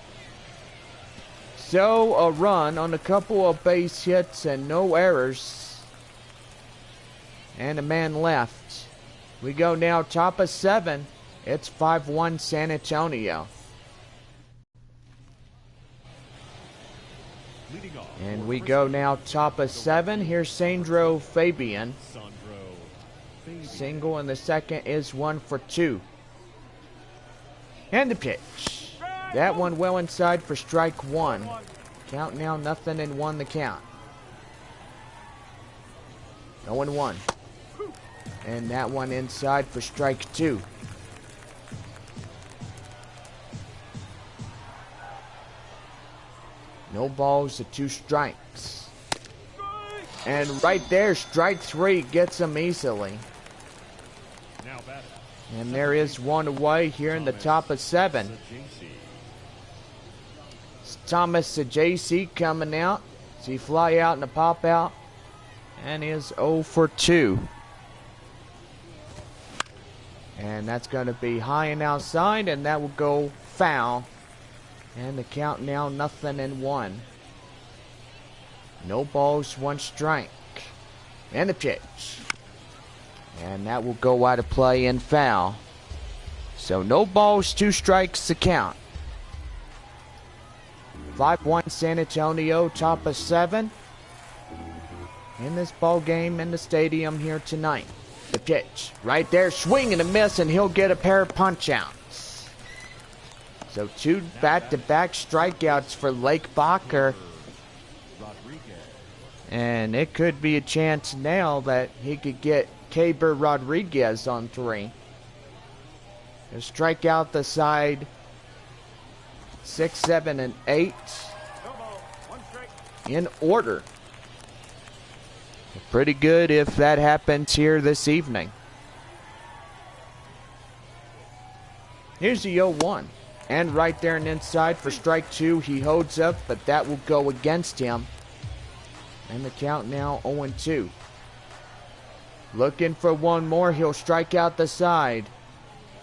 So a run on a couple of base hits and no errors. And a man left. We go now top of 7. It's 5-1 San Antonio. And we go now top of 7. Here's Sandro Fabian. Single in the second is 1 for 2. And the pitch. That one well inside for strike 1. Count now 0-1 the count. 0-1. And that one inside for strike 2. No balls, 2 strikes. And right there, strike 3 gets him easily. And there is one away here in the top of 7. It's Thomas JC coming out. So he fly out and a pop out. and is 0 for 2. And that's going to be high and outside, and that will go foul. And the count now 0-1. No balls, 1 strike. And the pitch. And that will go out of play and foul. So no balls, 2 strikes to count. 5-1 San Antonio, top of 7. In this ball game in the stadium here tonight. The pitch, right there, swing and a miss, and he'll get a pair of punch-outs. So 2 back-to-back strikeouts for Lake Baker. And it could be a chance now that he could get Caber Rodriguez on 3. He'll strike out the side 6, 7, and 8 in order. Pretty good if that happens here this evening. Here's the 0-1. And right there and inside for strike 2. He holds up, but that will go against him. And the count now 0-2. Looking for one more. He'll strike out the side.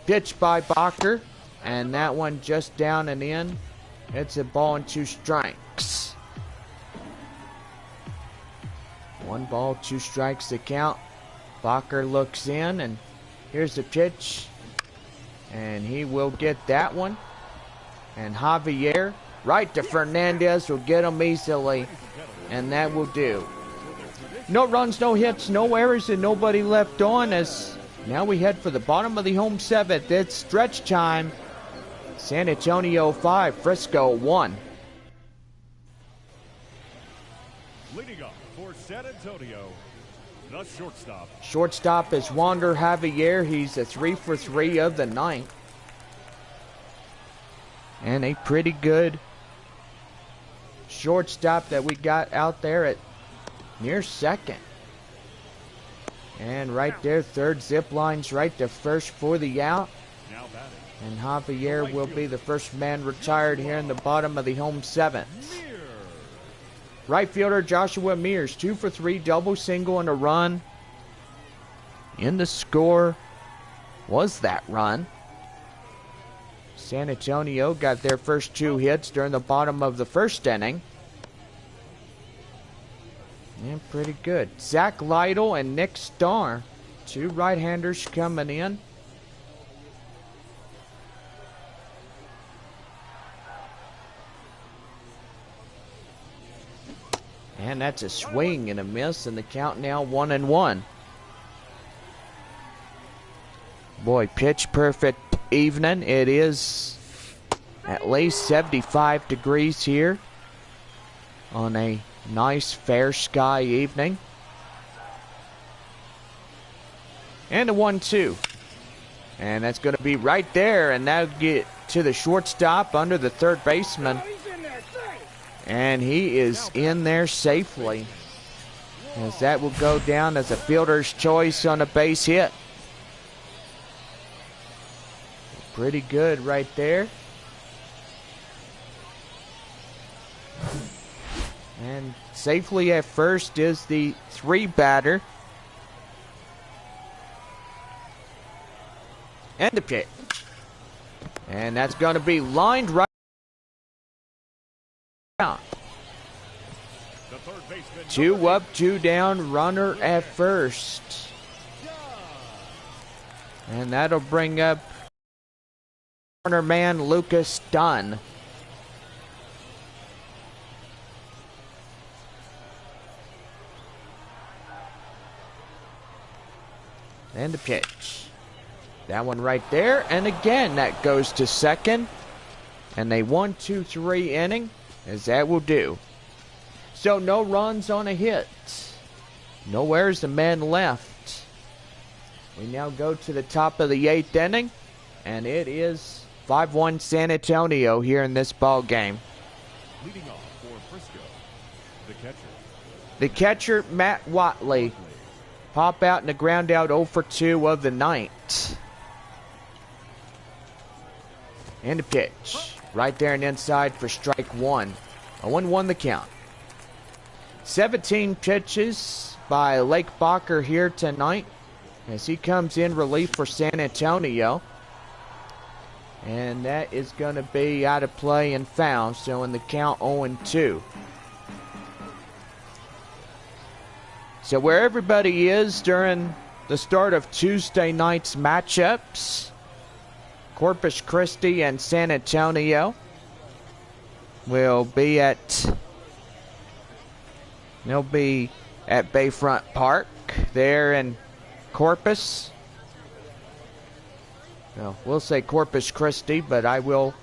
Pitch by Baker. And that one just down and in. It's a ball and 2 strikes. 1 ball, 2 strikes to count. Baker looks in, and here's the pitch. And he will get that one. And Javier, right to Fernandez, will get him easily. And that will do. No runs, no hits, no errors, and nobody left on, as now we head for the bottom of the home 7th. It's stretch time. San Antonio 5, Frisco 1. Leading up for San Antonio, the shortstop. Shortstop is Wander Javier. He's a 3 for 3 of the 9th. And a pretty good shortstop that we got out there at near second. And right there, third, zip lines right to first for the out. And Javier will be the first man retired here in the bottom of the home 7th. Right fielder Joshua Mears, 2 for 3, double, single, and a run. In the score was that run. San Antonio got their first 2 hits during the bottom of the first inning. And pretty good. Zach Lytle and Nick Starr, 2 right-handers coming in. And that's a swing and a miss, and the count now 1-1. Boy, pitch perfect evening. It is at least 75 degrees here on a nice fair sky evening. And a 1-2. And that's going to be right there, and that'll get to the shortstop under the third baseman. And he is in there safely, as that will go down as a fielder's choice on a base hit. Pretty good right there. And safely at first is the 3 batter. And the pitch. And that's going to be lined right out. 2 up, 2 down, runner at first. And that'll bring up corner man Lucas Dunn. And the pitch. That one right there. And again, that goes to second. And a 1-2-3 inning, as that will do. So no runs on a hit. No errors, a man left. We now go to the top of the 8th inning. And it is 5-1 San Antonio here in this ball game. Leading off for Frisco, the catcher. The catcher, Matt Watley. Pop out and a ground out 0 for 2 of the 9th. And a pitch. Right there and inside for strike 1. 0-1 the count. 17 pitches by Lake Baker here tonight as he comes in relief for San Antonio. And that is going to be out of play and foul, so in the count 0-2. So where everybody is during the start of Tuesday night's matchups, Corpus Christi and San Antonio will be at Bayfront Park there in Corpus. Well, we'll say Corpus Christi, but I will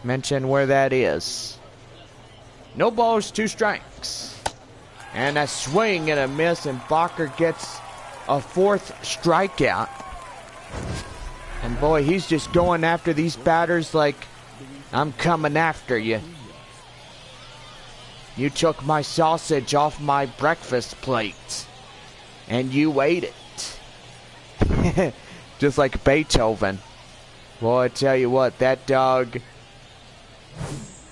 mention where that is. No balls, 2 strikes. And a swing and a miss, and Baker gets a 4th strikeout. And boy, he's just going after these batters like, I'm coming after you. You took my sausage off my breakfast plate, and you ate it. Just like Beethoven. Boy, I tell you what, that dog,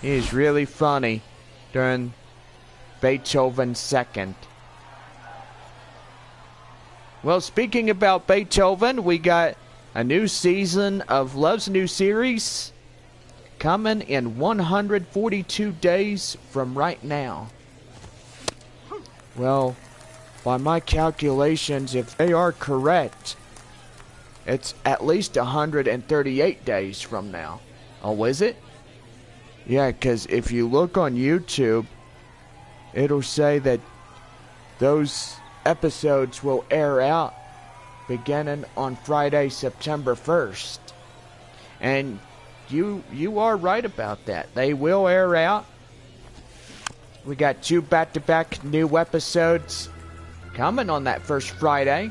he's really funny during Beethoven's second. Well, speaking about Beethoven, we got a new season of Love's New Series coming in 142 days from right now. Well, by my calculations, if they are correct, it's at least 138 days from now. Oh, is it? Yeah, because if you look on YouTube, it'll say that those episodes will air out beginning on Friday, September 1st. And you are right about that. They will air out. We got 2 back-to-back new episodes coming on that first Friday,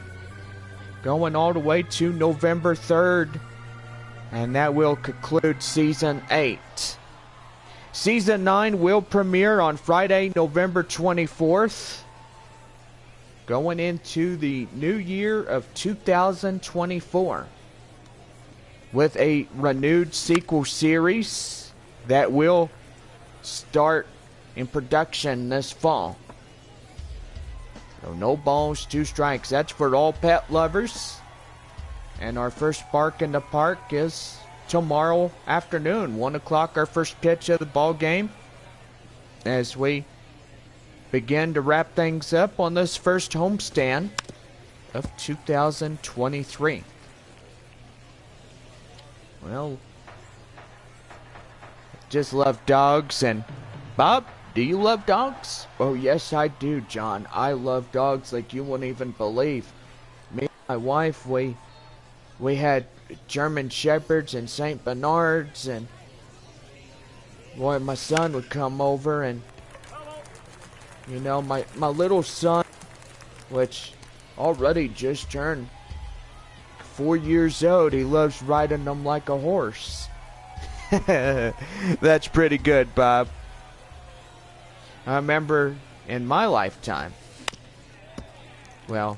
going all the way to November 3rd, and that will conclude Season 8. Season 9 will premiere on Friday, November 24th, going into the new year of 2024, with a renewed sequel series that will start in production this fall. So no balls, 2 strikes. That's for all pet lovers. And our first bark in the park is tomorrow afternoon, 1 o'clock, our first pitch of the ball game, as we begin to wrap things up on this first homestand of 2023. Well, just love dogs. And Bob, do you love dogs? Oh, yes, I do, John. I love dogs like you wouldn't even believe. Me and my wife, we had German Shepherds and St. Bernards, and boy, my son would come over, and you know, my little son, which already just turned 4 years old, he loves riding them like a horse. That's pretty good, Bob. I remember in my lifetime, well,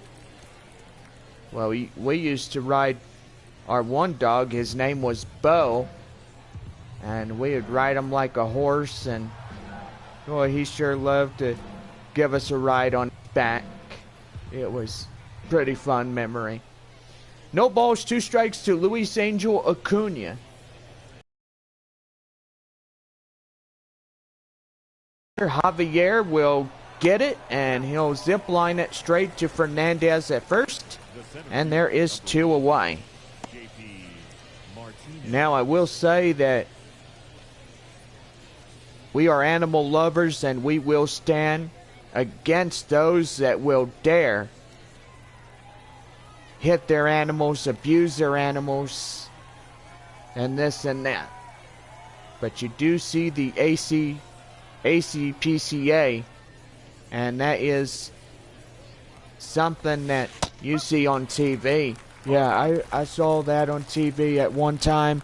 we used to ride our one dog. His name was Bo, and we would ride him like a horse, and boy, he sure loved to give us a ride on his back. It was pretty fun memory. No balls, 2 strikes to Luis Angel Acuna. Javier will get it, and he'll zip line it straight to Fernandez at first, and there is 2 away. Now I will say that we are animal lovers, and we will stand against those that will dare hit their animals, abuse their animals, and this and that. But you do see the ACPCA, and that is something that you see on TV. Yeah, I saw that on TV at one time,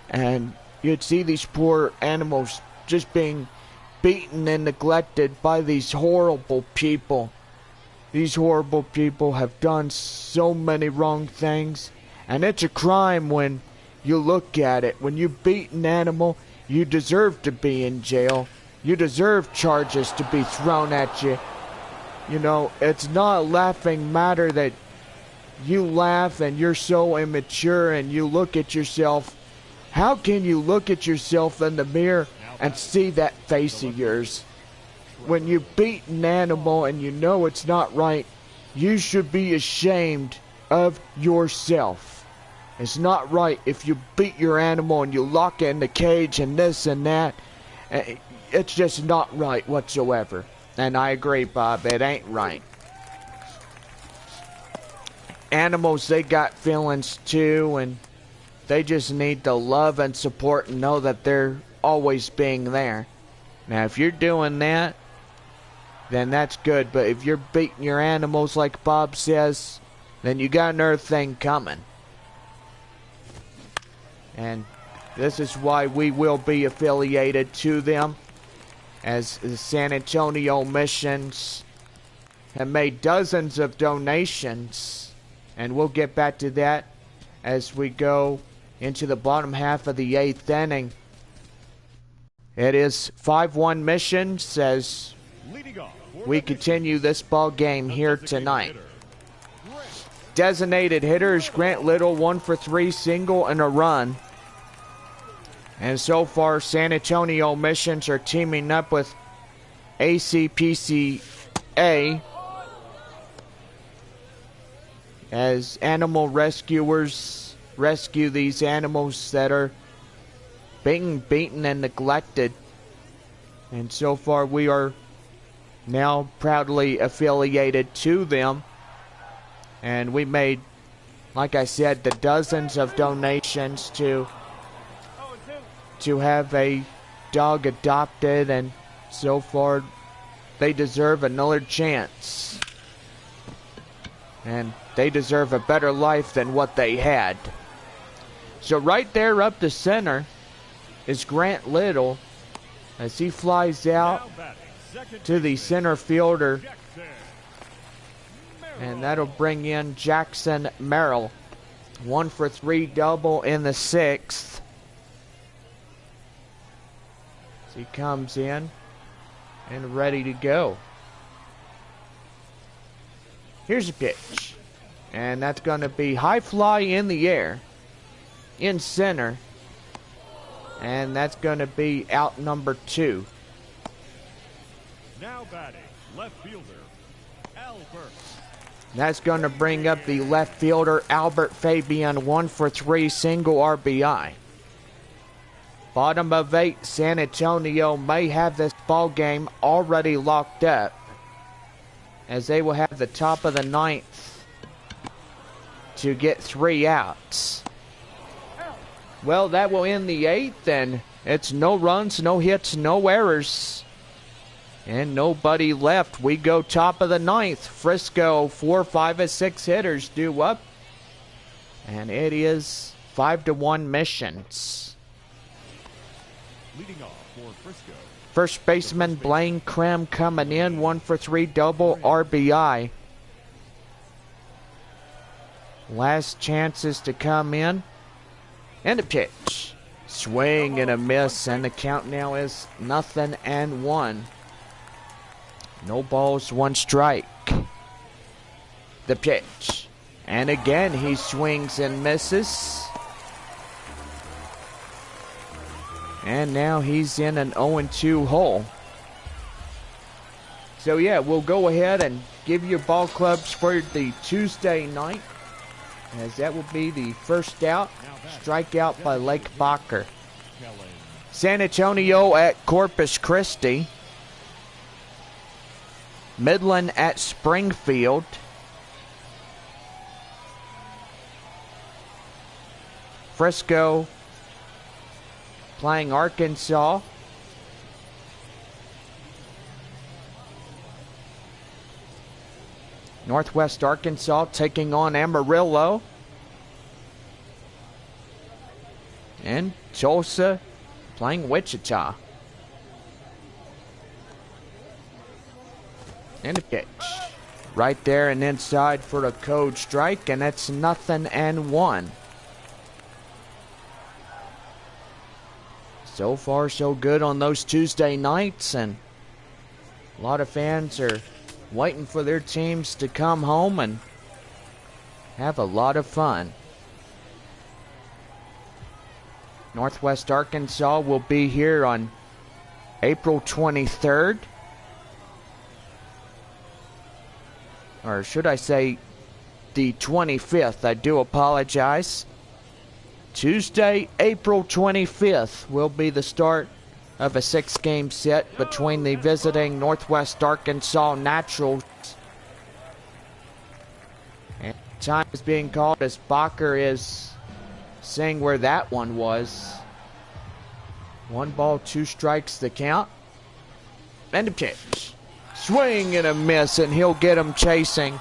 and you'd see these poor animals just being beaten and neglected by these horrible people. These horrible people have done so many wrong things, and it's a crime when you look at it. When you beat an animal, you deserve to be in jail. You deserve charges to be thrown at you. You know, it's not a laughing matter that you laugh and you're so immature and you look at yourself. How can you look at yourself in the mirror and see that face of yours? When you beat an animal and you know it's not right, you should be ashamed of yourself. It's not right if you beat your animal and you lock it in the cage and this and that. It's just not right whatsoever. And I agree, Bob, it ain't right. Animals, they got feelings too, and they just need the love and support and know that they're always being there. Now, if you're doing that, then that's good. But if you're beating your animals like Bob says, then you got another thing coming. And this is why we will be affiliated to them, as the San Antonio missions have made dozens of donations. And we'll get back to that as we go into the bottom half of the 8th inning. It is 5-1 missions as we continue this ball game here tonight. Designated hitters, Grant Little, 1 for 3, single and a run. And so far, San Antonio missions are teaming up with ACPCA as animal rescuers rescue these animals that are being beaten and neglected. And so far, we are now proudly affiliated to them. And we made, like I said, the dozens of donations to have a dog adopted, and so far they deserve another chance. And they deserve a better life than what they had. So right there up the center is Grant Little as he flies out to the center fielder. And that'll bring in Jackson Merrill. 1 for 3 double in the 6th. He comes in and ready to go. Here's a pitch. And that's going to be high fly in the air. In center. And that's going to be out number 2. Now batting, left fielder, Albert. That's going to bring up the left fielder, Albert Fabian, 1 for 3, single RBI. Bottom of 8, San Antonio may have this ball game already locked up, as they will have the top of the 9th to get 3 outs. Well, that will end the 8th, and it's no runs, no hits, no errors, and nobody left. We go top of the 9th. Frisco, 4, 5, and 6 hitters due up, and it is 5-1 missions. Leading off for Frisco. First baseman Blaine Krim coming in, 1 for 3 double RBI. Last chances to come in. And a pitch. Swing and a miss, and the count now is 0-1. No balls, 1 strike. The pitch. And again he swings and misses. And now he's in an 0-2 hole. So yeah, we'll go ahead and give you ball clubs for the Tuesday night, as that will be the first out, strikeout by Lake Bacher. San Antonio at Corpus Christi. Midland at Springfield. Frisco playing Arkansas. Northwest Arkansas taking on Amarillo. And Tulsa playing Wichita. And a pitch. Right there and inside for a code strike, and that's 0-1. So far, so good on those Tuesday nights, and a lot of fans are waiting for their teams to come home and have a lot of fun. Northwest Arkansas will be here on April 23rd. Or should I say the 25th? I do apologize. Tuesday, April 25th will be the start of a 6-game set between the visiting Northwest Arkansas Naturals. And time is being called as Baker is seeing where that one was. 1 ball, 2 strikes the count. And a pitch. Swing and a miss, and he'll get him chasing.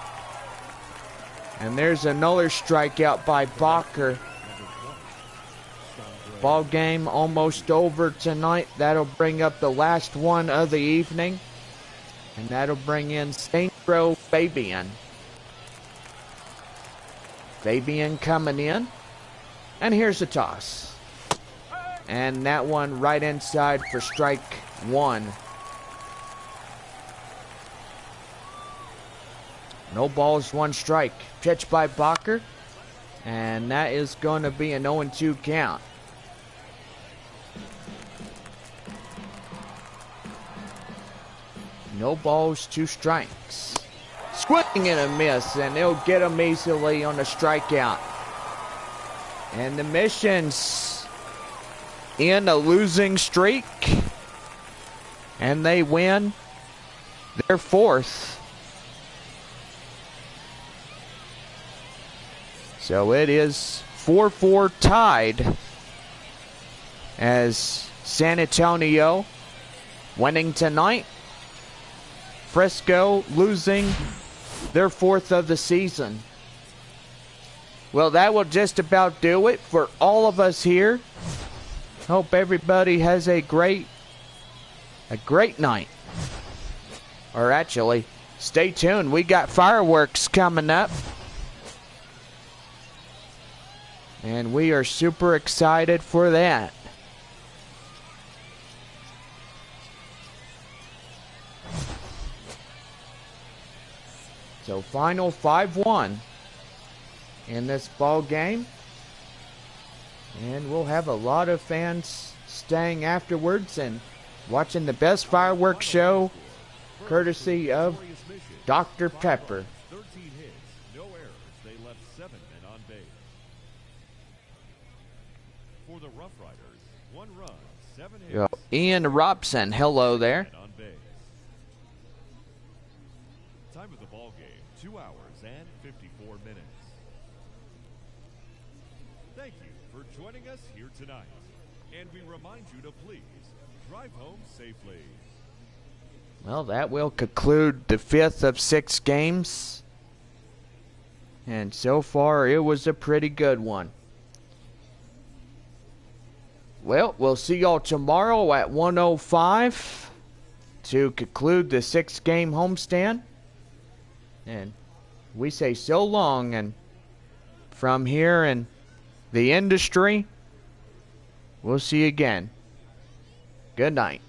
And there's another strikeout by Baker. Ball game almost over tonight. That'll bring up the last one of the evening. And that'll bring in Saintro Fabian. Fabian coming in. And here's a toss. And that one right inside for strike 1. No balls, 1 strike. Pitch by Baker. And that is going to be an 0-2 count. No balls, 2 strikes. Swing and a miss, and they'll get him easily on a strikeout. And the Mission's in a losing streak, and they win their 4th. So it is 4-4 tied as San Antonio winning tonight. Frisco losing their 4th of the season. Well, that will just about do it for all of us here. Hope everybody has a great night. Or actually, stay tuned. We got fireworks coming up. And we are super excited for that. So final 5-1 in this ball game. And we'll have a lot of fans staying afterwards and watching the best fireworks show courtesy of Dr. Pepper. 13 hits, no errors. They left 7 men on base. For the RoughRiders, 1 run, 7 hits. Yo, Ian Robson, hello there. On base. Time of the ball game, 2 hours and 54 minutes. Thank you for joining us here tonight. And we remind you to please drive home safely. Well, that will conclude the 5th of 6 games. And so far, it was a pretty good one. Well, we'll see y'all tomorrow at 1:05 to conclude the 6-game homestand. And we say so long, and from here in the industry, we'll see you again. Good night.